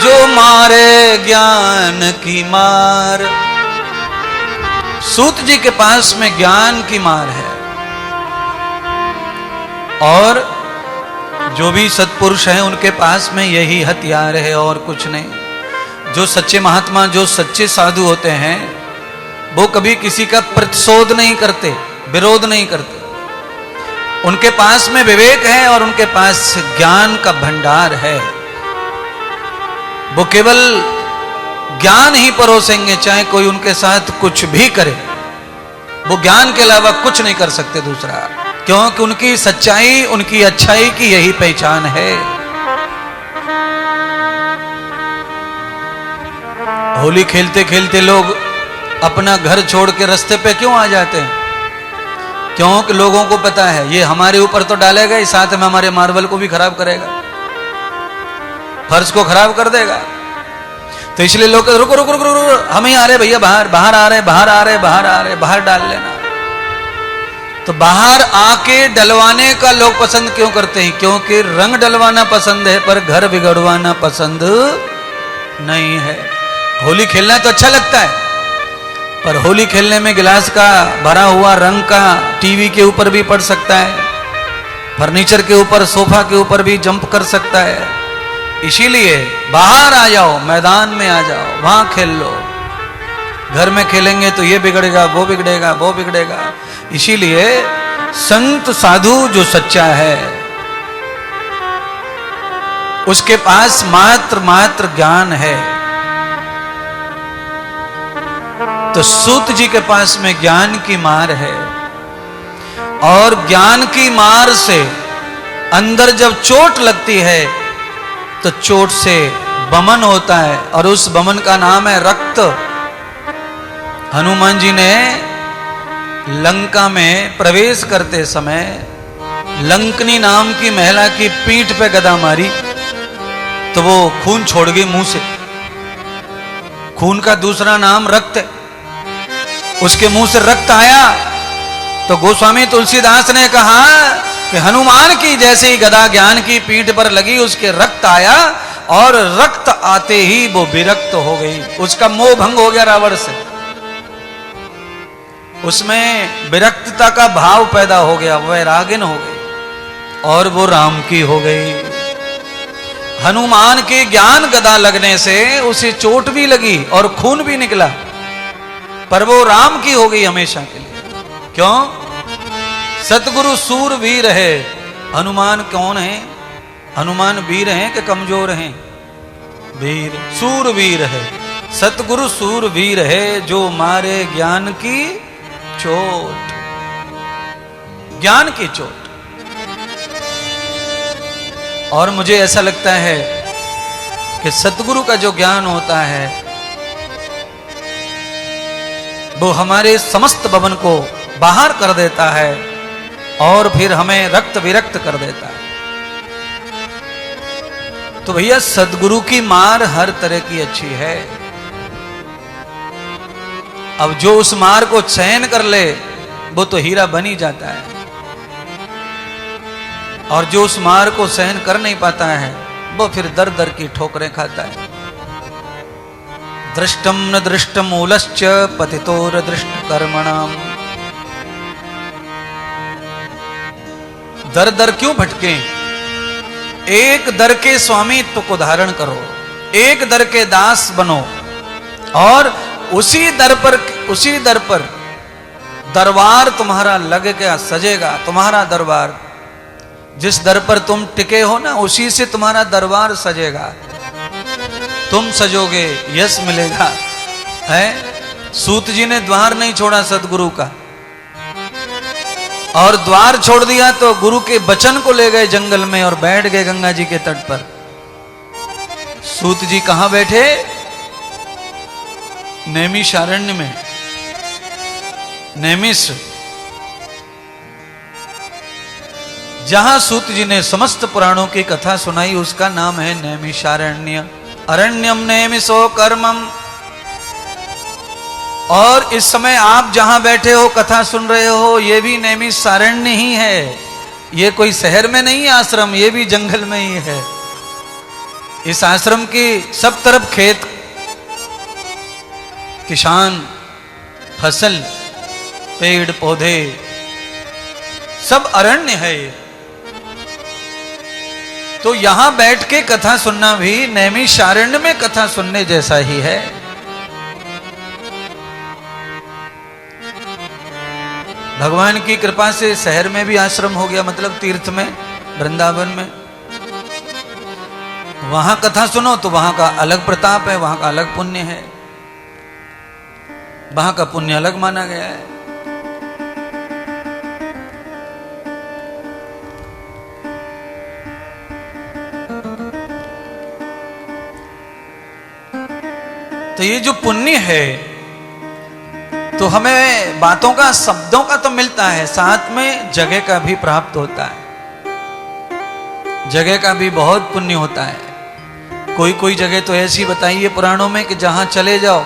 जो मारे ज्ञान की मार। सूत जी के पास में ज्ञान की मार है, और जो भी सत्पुरुष हैं उनके पास में यही हथियार है और कुछ नहीं। जो सच्चे महात्मा, जो सच्चे साधु होते हैं, वो कभी किसी का प्रतिशोध नहीं करते, विरोध नहीं करते। उनके पास में विवेक है और उनके पास ज्ञान का भंडार है। वो केवल ज्ञान ही परोसेंगे, चाहे कोई उनके साथ कुछ भी करे। वो ज्ञान के अलावा कुछ नहीं कर सकते दूसरा, क्योंकि उनकी सच्चाई, उनकी अच्छाई की यही पहचान है। होली खेलते खेलते लोग अपना घर छोड़ के रास्ते पे क्यों आ जाते हैं? क्योंकि लोगों को पता है ये हमारे ऊपर तो डालेगा ही, साथ में हमारे मार्बल को भी खराब करेगा, फर्श को खराब कर देगा। तो इसलिए लोग रुको रुको रुको रुको, हम ही आ रहे भैया, बाहर बाहर आ रहे, बाहर आ रहे, बाहर आ रहे, बाहर डाल लेना। तो बाहर आके डलवाने का लोग पसंद क्यों करते हैं? क्योंकि रंग डलवाना पसंद है, पर घर बिगड़वाना पसंद नहीं है। होली खेलना तो अच्छा लगता है, पर होली खेलने में गिलास का भरा हुआ रंग का टीवी के ऊपर भी पड़ सकता है, फर्नीचर के ऊपर, सोफा के ऊपर भी जंप कर सकता है। इसीलिए बाहर आ जाओ, मैदान में आ जाओ, वहां खेल लो। घर में खेलेंगे तो ये बिगड़ेगा, वो बिगड़ेगा, वो बिगड़ेगा। इसीलिए संत साधु जो सच्चा है, उसके पास मात्र मात्र ज्ञान है। तो सूत जी के पास में ज्ञान की मार है, और ज्ञान की मार से अंदर जब चोट लगती है तो चोट से बमन होता है, और उस बमन का नाम है रक्त। हनुमान जी ने लंका में प्रवेश करते समय लंकनी नाम की महिला की पीठ पे गदा मारी, तो वो खून छोड़ गई मुंह से। खून का दूसरा नाम रक्त है। उसके मुंह से रक्त आया तो गोस्वामी तुलसीदास ने कहा कि हनुमान की जैसे ही गदा ज्ञान की पीठ पर लगी, उसके रक्त आया, और रक्त आते ही वो विरक्त हो गई। उसका मोह भंग हो गया रावण से, उसमें विरक्तता का भाव पैदा हो गया, वैरागिन हो गई, और वो राम की हो गई। हनुमान के ज्ञान गदा लगने से उसे चोट भी लगी और खून भी निकला, पर वो राम की हो गई हमेशा के लिए। क्यों? सतगुरु सूरवीर है। हनुमान कौन है? हनुमान वीर हैं कि कमजोर हैं? वीर, सूरवीर है। सतगुरु सूरवीर है, जो मारे ज्ञान की चोट, ज्ञान की चोट। और मुझे ऐसा लगता है कि सतगुरु का जो ज्ञान होता है, वो हमारे समस्त बवन को बाहर कर देता है, और फिर हमें रक्त विरक्त कर देता है। तो भैया सदगुरु की मार हर तरह की अच्छी है। अब जो उस मार को सहन कर ले, वो तो हीरा बन ही जाता है। और जो उस मार को सहन कर नहीं पाता है वो फिर दर दर की ठोकरें खाता है। दृष्टम न दृष्टमूलश्च पतितोर दृष्ट कर्मणाम। दर दर क्यों भटके? एक दर के स्वामित्व को धारण करो, एक दर के दास बनो, और उसी दर पर दरबार तुम्हारा लग गया, सजेगा तुम्हारा दरबार। जिस दर पर तुम टिके हो ना, उसी से तुम्हारा दरबार सजेगा, तुम सजोगे, यश मिलेगा। है सूत जी ने द्वार नहीं छोड़ा सदगुरु का, और द्वार छोड़ दिया तो गुरु के वचन को ले गए जंगल में और बैठ गए गंगा जी के तट पर। सूत जी कहां बैठे? नैमिषारण्य में। नैमिष, जहां सूत जी ने समस्त पुराणों की कथा सुनाई, उसका नाम है नैमिषारण्य। अरण्यम नैमिषो कर्मम। और इस समय आप जहां बैठे हो, कथा सुन रहे हो, ये भी नैमिषारण्य ही है। ये कोई शहर में नहीं है आश्रम, ये भी जंगल में ही है। इस आश्रम की सब तरफ खेत, किसान, फसल, पेड़ पौधे, सब अरण्य है ये। तो यहां बैठ के कथा सुनना भी नैमिषारण्य में कथा सुनने जैसा ही है। भगवान की कृपा से शहर में भी आश्रम हो गया, मतलब तीर्थ में, वृंदावन में। वहां कथा सुनो तो वहां का अलग प्रताप है, वहां का अलग पुण्य है, वहां का पुण्य अलग माना गया है। तो ये जो पुण्य है, तो हमें बातों का, शब्दों का तो मिलता है, साथ में जगह का भी प्राप्त होता है। जगह का भी बहुत पुण्य होता है। कोई कोई जगह तो ऐसी बताइए पुराणों में कि जहां चले जाओ,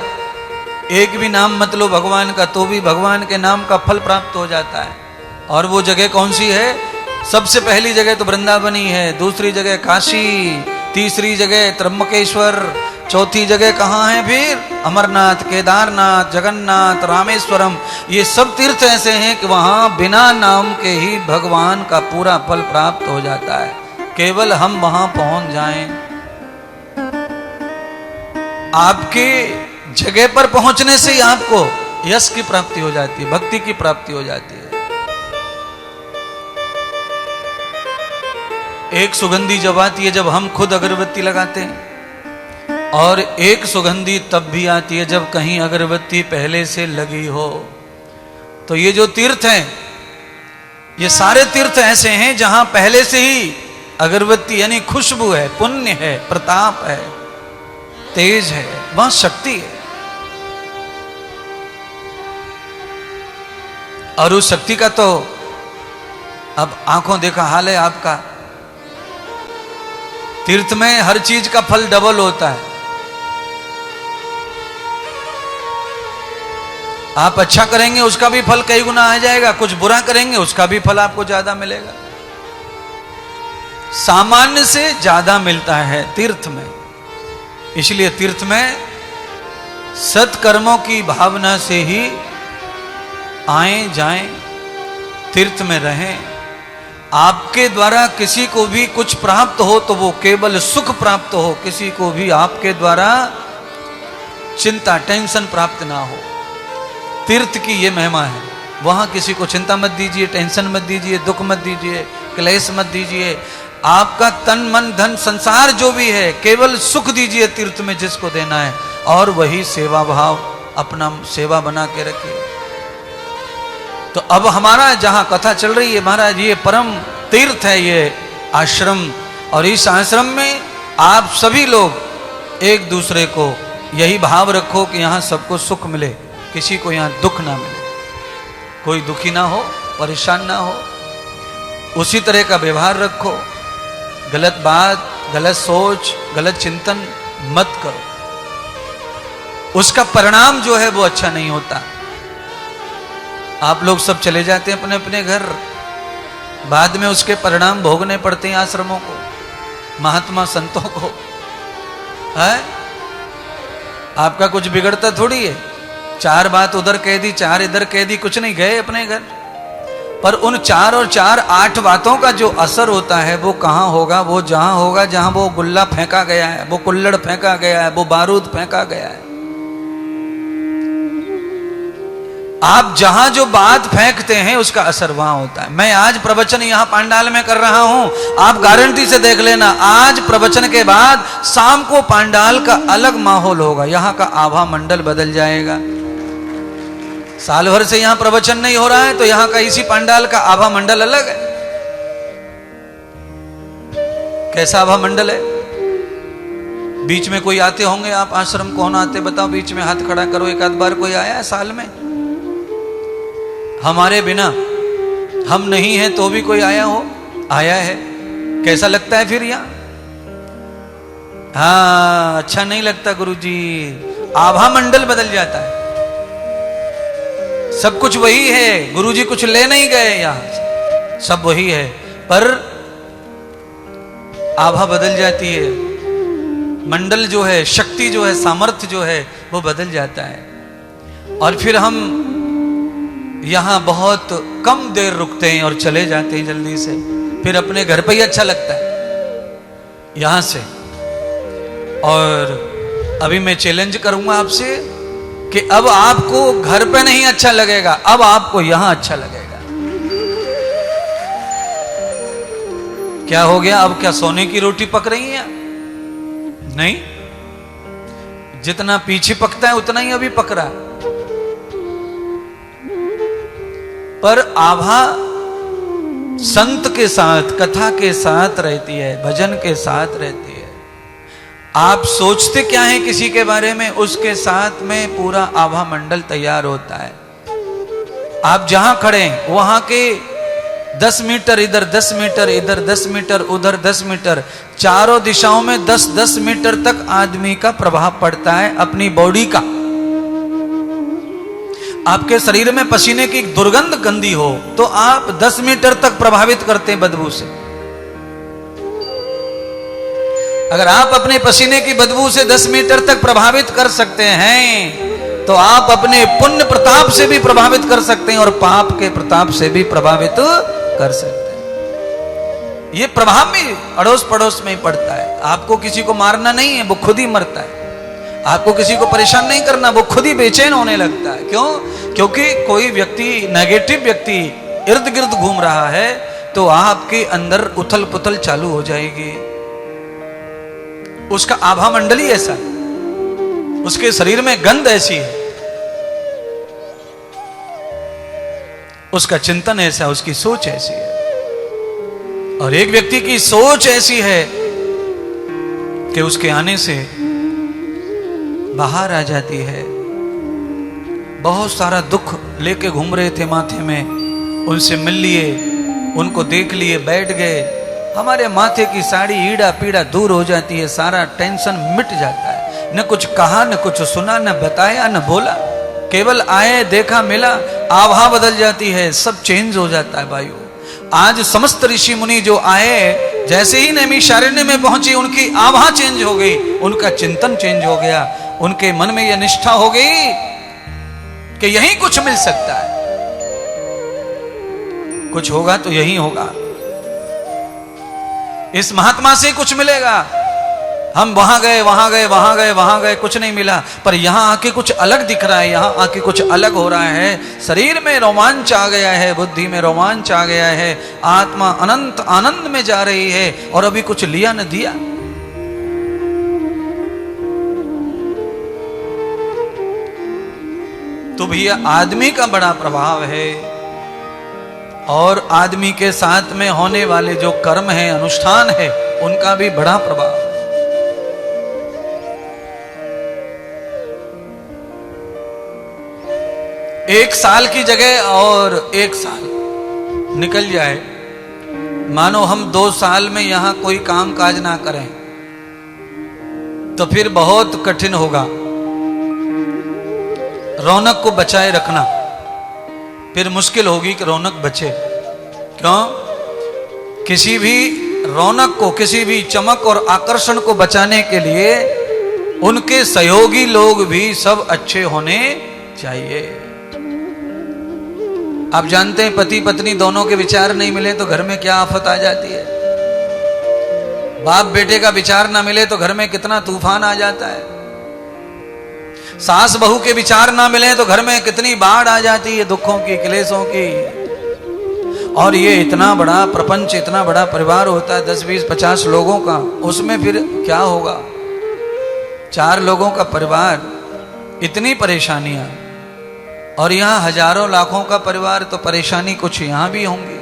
एक भी नाम मत लो भगवान का, तो भी भगवान के नाम का फल प्राप्त हो जाता है। और वो जगह कौन सी है? सबसे पहली जगह तो वृंदावन ही है, दूसरी जगह काशी, तीसरी जगह त्र्यंबकेश्वर, चौथी जगह कहाँ है फिर? अमरनाथ, केदारनाथ, जगन्नाथ, रामेश्वरम। ये सब तीर्थ ऐसे हैं कि वहां बिना नाम के ही भगवान का पूरा फल प्राप्त हो जाता है, केवल हम वहां पहुंच जाएं। आपके जगह पर पहुंचने से ही आपको यश की प्राप्ति हो जाती है, भक्ति की प्राप्ति हो जाती है। एक सुगंधी जब आती है जब हम खुद अगरबत्ती लगाते हैं, और एक सुगंधी तब भी आती है जब कहीं अगरबत्ती पहले से लगी हो। तो ये जो तीर्थ हैं, ये सारे तीर्थ ऐसे हैं जहां पहले से ही अगरबत्ती यानी खुशबू है, पुण्य है, प्रताप है, तेज है, वहां शक्ति है। और उस शक्ति का तो अब आंखों देखा हाल है आपका। तीर्थ में हर चीज का फल डबल होता है। आप अच्छा करेंगे उसका भी फल कई गुना आ जाएगा, कुछ बुरा करेंगे उसका भी फल आपको ज्यादा मिलेगा। सामान्य से ज्यादा मिलता है तीर्थ में। इसलिए तीर्थ में सत्कर्मों की भावना से ही आए जाएं, तीर्थ में रहें। आपके द्वारा किसी को भी कुछ प्राप्त हो तो वो केवल सुख प्राप्त हो, किसी को भी आपके द्वारा चिंता, टेंशन प्राप्त ना हो। तीर्थ की ये महिमा है। वहां किसी को चिंता मत दीजिए, टेंशन मत दीजिए, दुख मत दीजिए, क्लेश मत दीजिए। आपका तन मन धन संसार जो भी है केवल सुख दीजिए तीर्थ में जिसको देना है, और वही सेवा भाव अपना सेवा बना के रखिए। तो अब हमारा जहां कथा चल रही है महाराज, ये परम तीर्थ है ये आश्रम, और इस आश्रम में आप सभी लोग एक दूसरे को यही भाव रखो कि यहां सबको सुख मिले, किसी को यहां दुख ना मिले, कोई दुखी ना हो, परेशान ना हो। उसी तरह का व्यवहार रखो। गलत बात, गलत सोच, गलत चिंतन मत करो, उसका परिणाम जो है वो अच्छा नहीं होता। आप लोग सब चले जाते हैं अपने अपने घर, बाद में उसके परिणाम भोगने पड़ते हैं आश्रमों को, महात्मा संतों को। है आपका कुछ बिगड़ता थोड़ी है, 4 बात उधर कह दी, 4 इधर कह दी, कुछ नहीं, गए अपने घर। पर उन 4 और 4 8 बातों का जो असर होता है वो कहाँ होगा? वो जहां होगा जहां वो गुल्ला फेंका गया है, वो कुल्लड़ फेंका गया है, वो बारूद फेंका गया है। आप जहां जो बात फेंकते हैं उसका असर वहां होता है। मैं आज प्रवचन यहां पांडाल में कर रहा हूं, आप गारंटी से देख लेना, आज प्रवचन के बाद शाम को पांडाल का अलग माहौल होगा, यहां का आभा मंडल बदल जाएगा। साल भर से यहां प्रवचन नहीं हो रहा है तो यहां का इसी पांडाल का आभा मंडल अलग है। कैसा आभा मंडल है? बीच में कोई आते होंगे आप आश्रम, कौन आते बताओ? बीच में हाथ खड़ा करो, एक आध बार कोई आया है साल में? हमारे बिना हम नहीं हैं तो भी कोई आया हो? आया है। कैसा लगता है फिर यहां? हाँ, अच्छा नहीं लगता गुरुजी, आभा मंडल बदल जाता है। सब कुछ वही है, गुरुजी कुछ ले नहीं गए, यहां सब वही है, पर आभा बदल जाती है, मंडल जो है, शक्ति जो है, सामर्थ्य जो है वो बदल जाता है। और फिर हम यहां बहुत कम देर रुकते हैं और चले जाते हैं जल्दी से, फिर अपने घर पे ही अच्छा लगता है यहां से। और अभी मैं चैलेंज करूंगा आपसे कि अब आपको घर पे नहीं अच्छा लगेगा, अब आपको यहां अच्छा लगेगा। क्या हो गया? अब क्या सोने की रोटी पक रही है? नहीं, जितना पीछे पकता है उतना ही अभी पक रहा है। पर आभा संत के साथ, कथा के साथ रहती है, भजन के साथ रहती है। आप सोचते क्या है किसी के बारे में, उसके साथ में पूरा आभा मंडल तैयार होता है। आप जहां खड़े हैं वहां के 10 मीटर इधर, 10 मीटर इधर, 10 मीटर उधर, 10 मीटर, चारों दिशाओं में 10-10 मीटर तक आदमी का प्रभाव पड़ता है, अपनी बॉडी का। आपके शरीर में पसीने की दुर्गंध गंदी हो तो आप 10 मीटर तक प्रभावित करते हैं बदबू से। अगर आप अपने पसीने की बदबू से 10 मीटर तक प्रभावित कर सकते हैं तो आप अपने पुण्य प्रताप से भी प्रभावित कर सकते हैं और पाप के प्रताप से भी प्रभावित कर सकते हैं। ये प्रभाव भी अड़ोस पड़ोस में ही पड़ता है। आपको किसी को मारना नहीं है, वो खुद ही मरता है। आपको किसी को परेशान नहीं करना, वो खुद ही बेचैन होने लगता है। क्यों? क्योंकि कोई व्यक्ति, नेगेटिव व्यक्ति इर्द गिर्द घूम रहा है तो आपके अंदर उथल पुथल चालू हो जाएगी। उसका आभा मंडल ही ऐसा है, उसके शरीर में गंध ऐसी है, उसका चिंतन ऐसा है, उसकी सोच ऐसी है। और एक व्यक्ति की सोच ऐसी है कि उसके आने से बाहर आ जाती है। बहुत सारा दुख लेके घूम रहे थे माथे में, उनसे मिल लिए, उनको देख लिए, बैठ गए, हमारे माथे की सारी ईड़ा पीड़ा दूर हो जाती है, सारा टेंशन मिट जाता है। न कुछ कहा, न कुछ सुना, न बताया, न बोला, केवल आए, देखा, मिला, आभा बदल जाती है, सब चेंज हो जाता है भाइयों। आज समस्त ऋषि मुनि जो आए, जैसे ही नैमिषारण्य में पहुंचे उनकी आभा चेंज हो गई, उनका चिंतन चेंज हो गया, उनके मन में यह निष्ठा हो गई कि यही कुछ मिल सकता है, कुछ होगा तो यही होगा, इस महात्मा से कुछ मिलेगा। हम वहां गए, वहां गए, वहां गए, वहां गए, कुछ नहीं मिला, पर यहां आके कुछ अलग दिख रहा है, यहां आके कुछ अलग हो रहा है। शरीर में रोमांच आ गया है, बुद्धि में रोमांच आ गया है, आत्मा अनंत आनंद में जा रही है और अभी कुछ लिया न दिया। तो भैया आदमी का बड़ा प्रभाव है और आदमी के साथ में होने वाले जो कर्म है, अनुष्ठान है, उनका भी बड़ा प्रभाव। एक साल की जगह और 1 साल निकल जाए, मानो हम 2 साल में यहां कोई काम काज ना करें तो फिर बहुत कठिन होगा रौनक को बचाए रखना, फिर मुश्किल होगी कि रौनक बचे। क्यों? किसी भी रौनक को, किसी भी चमक और आकर्षण को बचाने के लिए उनके सहयोगी लोग भी सब अच्छे होने चाहिए। आप जानते हैं पति पत्नी दोनों के विचार नहीं मिले तो घर में क्या आफत आ जाती है। बाप बेटे का विचार ना मिले तो घर में कितना तूफान आ जाता है। सास बहू के विचार ना मिले तो घर में कितनी बाढ़ आ जाती है, दुखों की, क्लेशों की। और ये इतना बड़ा प्रपंच, इतना बड़ा परिवार होता है 10, 20, 50 लोगों का, उसमें फिर क्या होगा। 4 लोगों का परिवार, इतनी परेशानियां। और यहां हजारों लाखों का परिवार, तो परेशानी कुछ यहां भी होंगी,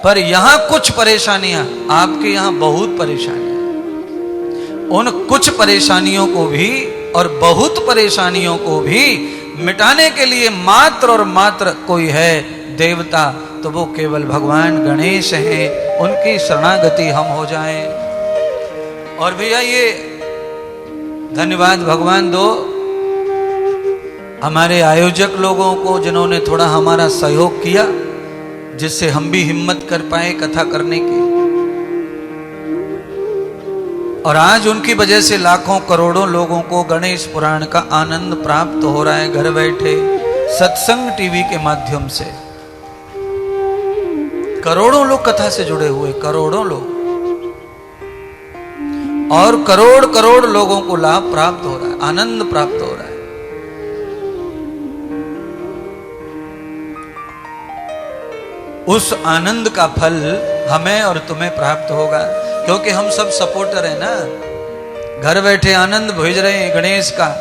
पर यहां कुछ परेशानियां, आपके यहां बहुत परेशानियां। उन कुछ परेशानियों को भी और बहुत परेशानियों को भी मिटाने के लिए मात्र और मात्र कोई है देवता, तो वो केवल भगवान गणेश हैं। उनकी शरणागति हम हो जाएं। और भैया ये धन्यवाद भगवान दो हमारे आयोजक लोगों को, जिन्होंने थोड़ा हमारा सहयोग किया, जिससे हम भी हिम्मत कर पाए कथा करने की। और आज उनकी वजह से लाखों करोड़ों लोगों को गणेश पुराण का आनंद प्राप्त हो रहा है, घर बैठे सत्संग टीवी के माध्यम से। करोड़ों लोग कथा से जुड़े हुए, करोड़ों लोग, और करोड़ करोड़ लोगों को लाभ प्राप्त हो रहा है, आनंद प्राप्त हो रहा है। उस आनंद का फल हमें और तुम्हें प्राप्त होगा, क्योंकि हम सब सपोर्टर हैं ना। घर बैठे आनंद भेज रहे हैं गणेश का।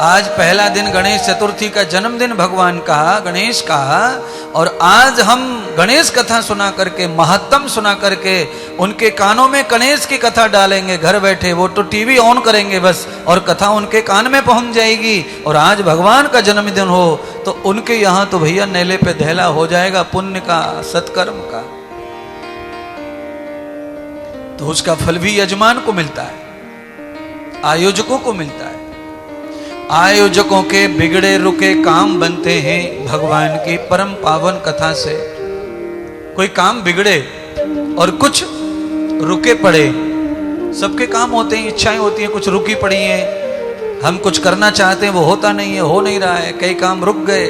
आज पहला दिन गणेश चतुर्थी का, जन्मदिन भगवान का, गणेश का, और आज हम गणेश कथा सुना करके, महत्तम सुना करके उनके कानों में गणेश की कथा डालेंगे। घर बैठे वो तो टीवी ऑन करेंगे बस, और कथा उनके कान में पहुंच जाएगी। और आज भगवान का जन्मदिन हो तो उनके यहां तो भैया नेले पे दहला हो जाएगा पुण्य का, सत्कर्म का। तो उसका फल भी यजमान को मिलता है, आयोजकों को मिलता है। आयोजकों के बिगड़े रुके काम बनते हैं भगवान की परम पावन कथा से। कोई काम बिगड़े और कुछ रुके पड़े, सबके काम होते हैं, इच्छाएं होती हैं, कुछ रुकी पड़ी हैं। हम कुछ करना चाहते हैं, वो होता नहीं है, हो नहीं रहा है, कई काम रुक गए।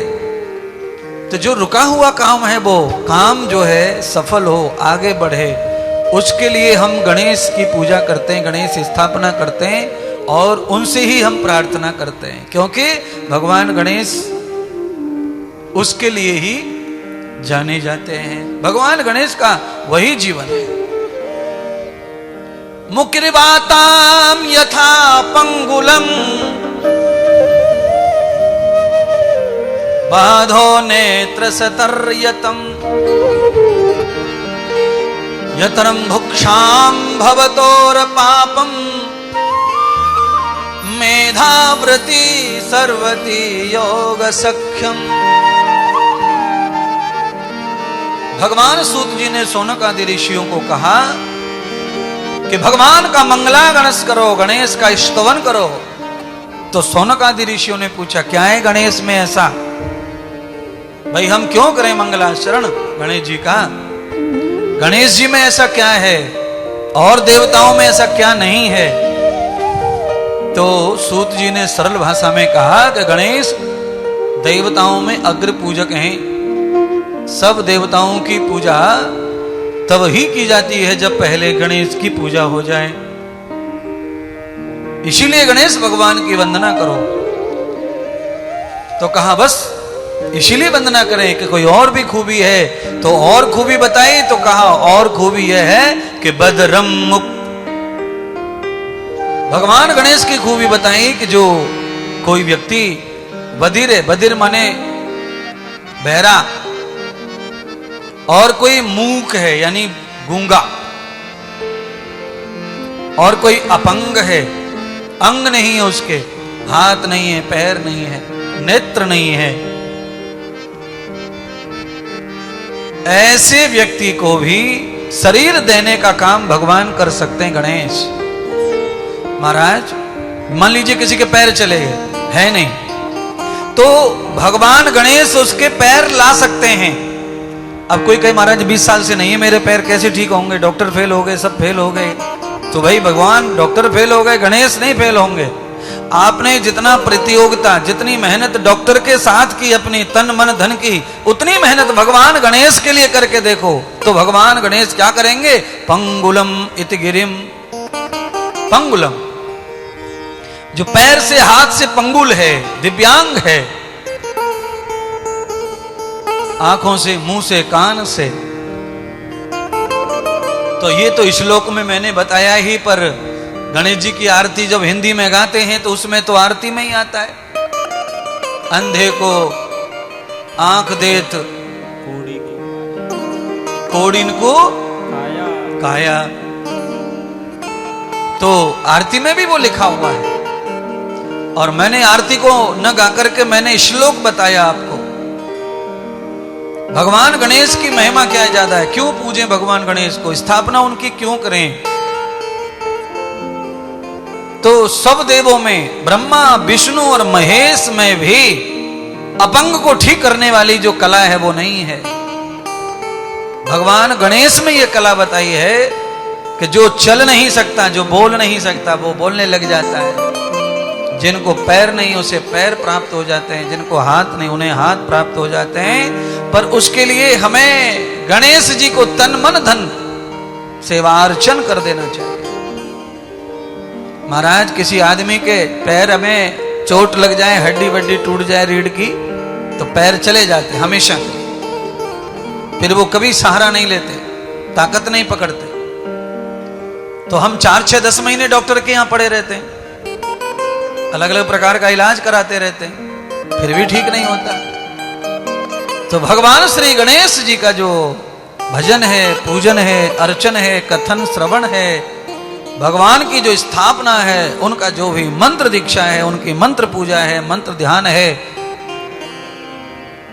तो जो रुका हुआ काम है, वो काम जो है सफल हो, आगे बढ़े, उसके लिए हम गणेश की पूजा करते हैं, गणेश स्थापना करते हैं, और उनसे ही हम प्रार्थना करते हैं, क्योंकि भगवान गणेश उसके लिए ही जाने जाते हैं। भगवान गणेश का वही जीवन है। मुक्रिबाताम यथा पंगुलम बाधो नेत्र सतर्यतम यतरम भुक्षाम भवतोर पापम मेधाव्रति सर्वति योग सख्यम। भगवान सूत जी ने शौनक आदि ऋषियों को कहा कि भगवान का मंगलागणस करो, गणेश का स्तवन करो। तो शौनक आदि ऋषियों ने पूछा क्या है गणेश में ऐसा, भाई हम क्यों करें मंगलाचरण गणेश जी का, गणेश जी में ऐसा क्या है और देवताओं में ऐसा क्या नहीं है। तो सूत जी ने सरल भाषा में कहा कि गणेश देवताओं में अग्र पूजक हैं। सब देवताओं की पूजा तब ही की जाती है जब पहले गणेश की पूजा हो जाए। इसीलिए गणेश भगवान की वंदना करो। तो कहा बस इसीलिए वंदना करें कि कोई और भी खूबी है, तो और खूबी बताई। तो कहा और खूबी यह है कि बदरम मुक्त, भगवान गणेश की खूबी बताई कि जो कोई व्यक्ति बधिर है, बधिर माने बहरा, और कोई मूक है यानी गूंगा, और कोई अपंग है, अंग नहीं है उसके, हाथ नहीं है, पैर नहीं है, नेत्र नहीं है, ऐसे व्यक्ति को भी शरीर देने का काम भगवान कर सकते हैं गणेश महाराज। मान लीजिए किसी के पैर चले गए, है नहीं, तो भगवान गणेश उसके पैर ला सकते हैं। अब कोई कहे महाराज 20 साल से नहीं है मेरे पैर, कैसे ठीक होंगे, डॉक्टर फेल हो गए, सब फेल हो गए। तो भाई भगवान डॉक्टर फेल हो गए, गणेश नहीं फेल होंगे। आपने जितना प्रतियोगिता, जितनी मेहनत डॉक्टर के साथ की अपनी तन मन धन की, उतनी मेहनत भगवान गणेश के लिए करके देखो, तो भगवान गणेश क्या करेंगे? पंगुलम इति गिरिम। पंगुलम, जो पैर से हाथ से पंगुल है, दिव्यांग है, आंखों से, मुंह से, कान से, तो ये तो श्लोक में मैंने बताया ही, पर गणेश जी की आरती जब हिंदी में गाते हैं तो उसमें तो आरती में ही आता है, अंधे को आंख देत कोड़िन को काया, तो आरती में भी वो लिखा हुआ है। और मैंने आरती को न गा करके मैंने श्लोक बताया आपको। भगवान गणेश की महिमा क्या ज्यादा है, क्यों पूजें भगवान गणेश को, स्थापना उनकी क्यों करें? तो सब देवों में, ब्रह्मा विष्णु और महेश में भी अपंग को ठीक करने वाली जो कला है वो नहीं है। भगवान गणेश में ये कला बताई है कि जो चल नहीं सकता, जो बोल नहीं सकता, वो बोलने लग जाता है। जिनको पैर नहीं उसे पैर प्राप्त हो जाते हैं, जिनको हाथ नहीं उन्हें हाथ प्राप्त हो जाते हैं। पर उसके लिए हमें गणेश जी को तन मन धन सेवा अर्चन कर देना चाहिए। महाराज किसी आदमी के पैर में चोट लग जाए, हड्डी वड्डी टूट जाए रीढ़ की, तो पैर चले जाते हमेशा, फिर वो कभी सहारा नहीं लेते, ताकत नहीं पकड़ते। तो हम 4, 6, 10 महीने डॉक्टर के यहां पड़े रहते हैं, अलग अलग प्रकार का इलाज कराते रहते हैं, फिर भी ठीक नहीं होता। तो भगवान श्री गणेश जी का जो भजन है, पूजन है, अर्चन है, कथन श्रवण है, भगवान की जो स्थापना है, उनका जो भी मंत्र दीक्षा है, उनकी मंत्र पूजा है, मंत्र ध्यान है,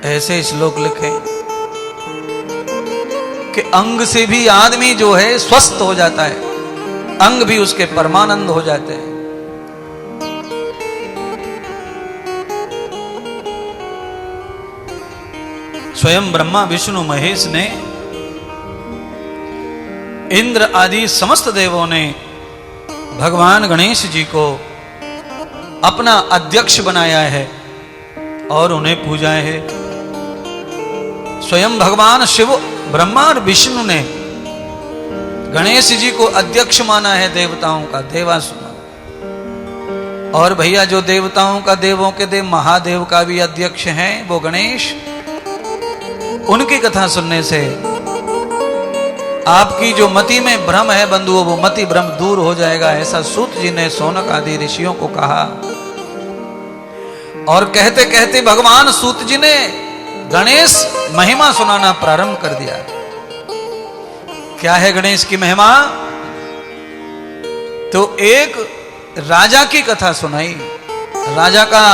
ऐसे श्लोक लिखे कि अंग से भी आदमी जो है स्वस्थ हो जाता है, अंग भी उसके परमानंद हो जाते हैं। स्वयं ब्रह्मा विष्णु महेश ने, इंद्र आदि समस्त देवों ने भगवान गणेश जी को अपना अध्यक्ष बनाया है और उन्हें पूजा है। स्वयं भगवान शिव, ब्रह्मा और विष्णु ने गणेश जी को अध्यक्ष माना है देवताओं का, देवासुर। और भैया जो देवताओं का, देवों के देव, महादेव का भी अध्यक्ष हैं वो गणेश। उनकी कथा सुनने से आपकी जो मति में भ्रम है बंधुओं, वो मति भ्रम दूर हो जाएगा, ऐसा सूत जी ने शौनक आदि ऋषियों को कहा। और कहते कहते भगवान सूत जी ने गणेश महिमा सुनाना प्रारंभ कर दिया। क्या है गणेश की महिमा? तो एक राजा की कथा सुनाई। राजा का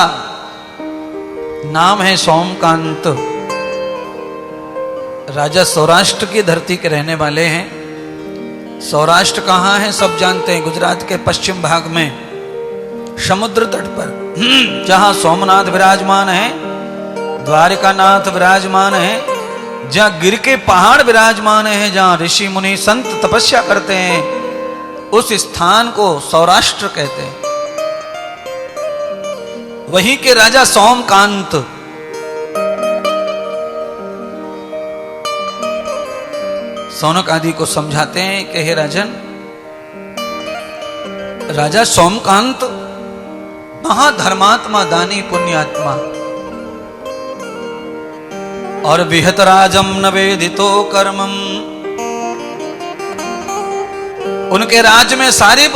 नाम है सोमकांत। राजा सौराष्ट्र की धरती के रहने वाले हैं। सौराष्ट्र कहाँ है सब जानते हैं, गुजरात के पश्चिम भाग में, समुद्र तट पर, जहां सोमनाथ विराजमान है, द्वारिकानाथ विराजमान है, जहां गिर के पहाड़ विराजमान है, जहां ऋषि मुनि संत तपस्या करते हैं, उस स्थान को सौराष्ट्र कहते हैं। वहीं के राजा सोमकांत शौनक आदि को समझाते हैं कि हे राजन, राजा सोमकांत महाधर्मात्मा, दानी, पुण्यात्मा, और विहत राजम नवेदितो कर्मम, उनके राज्य में सारी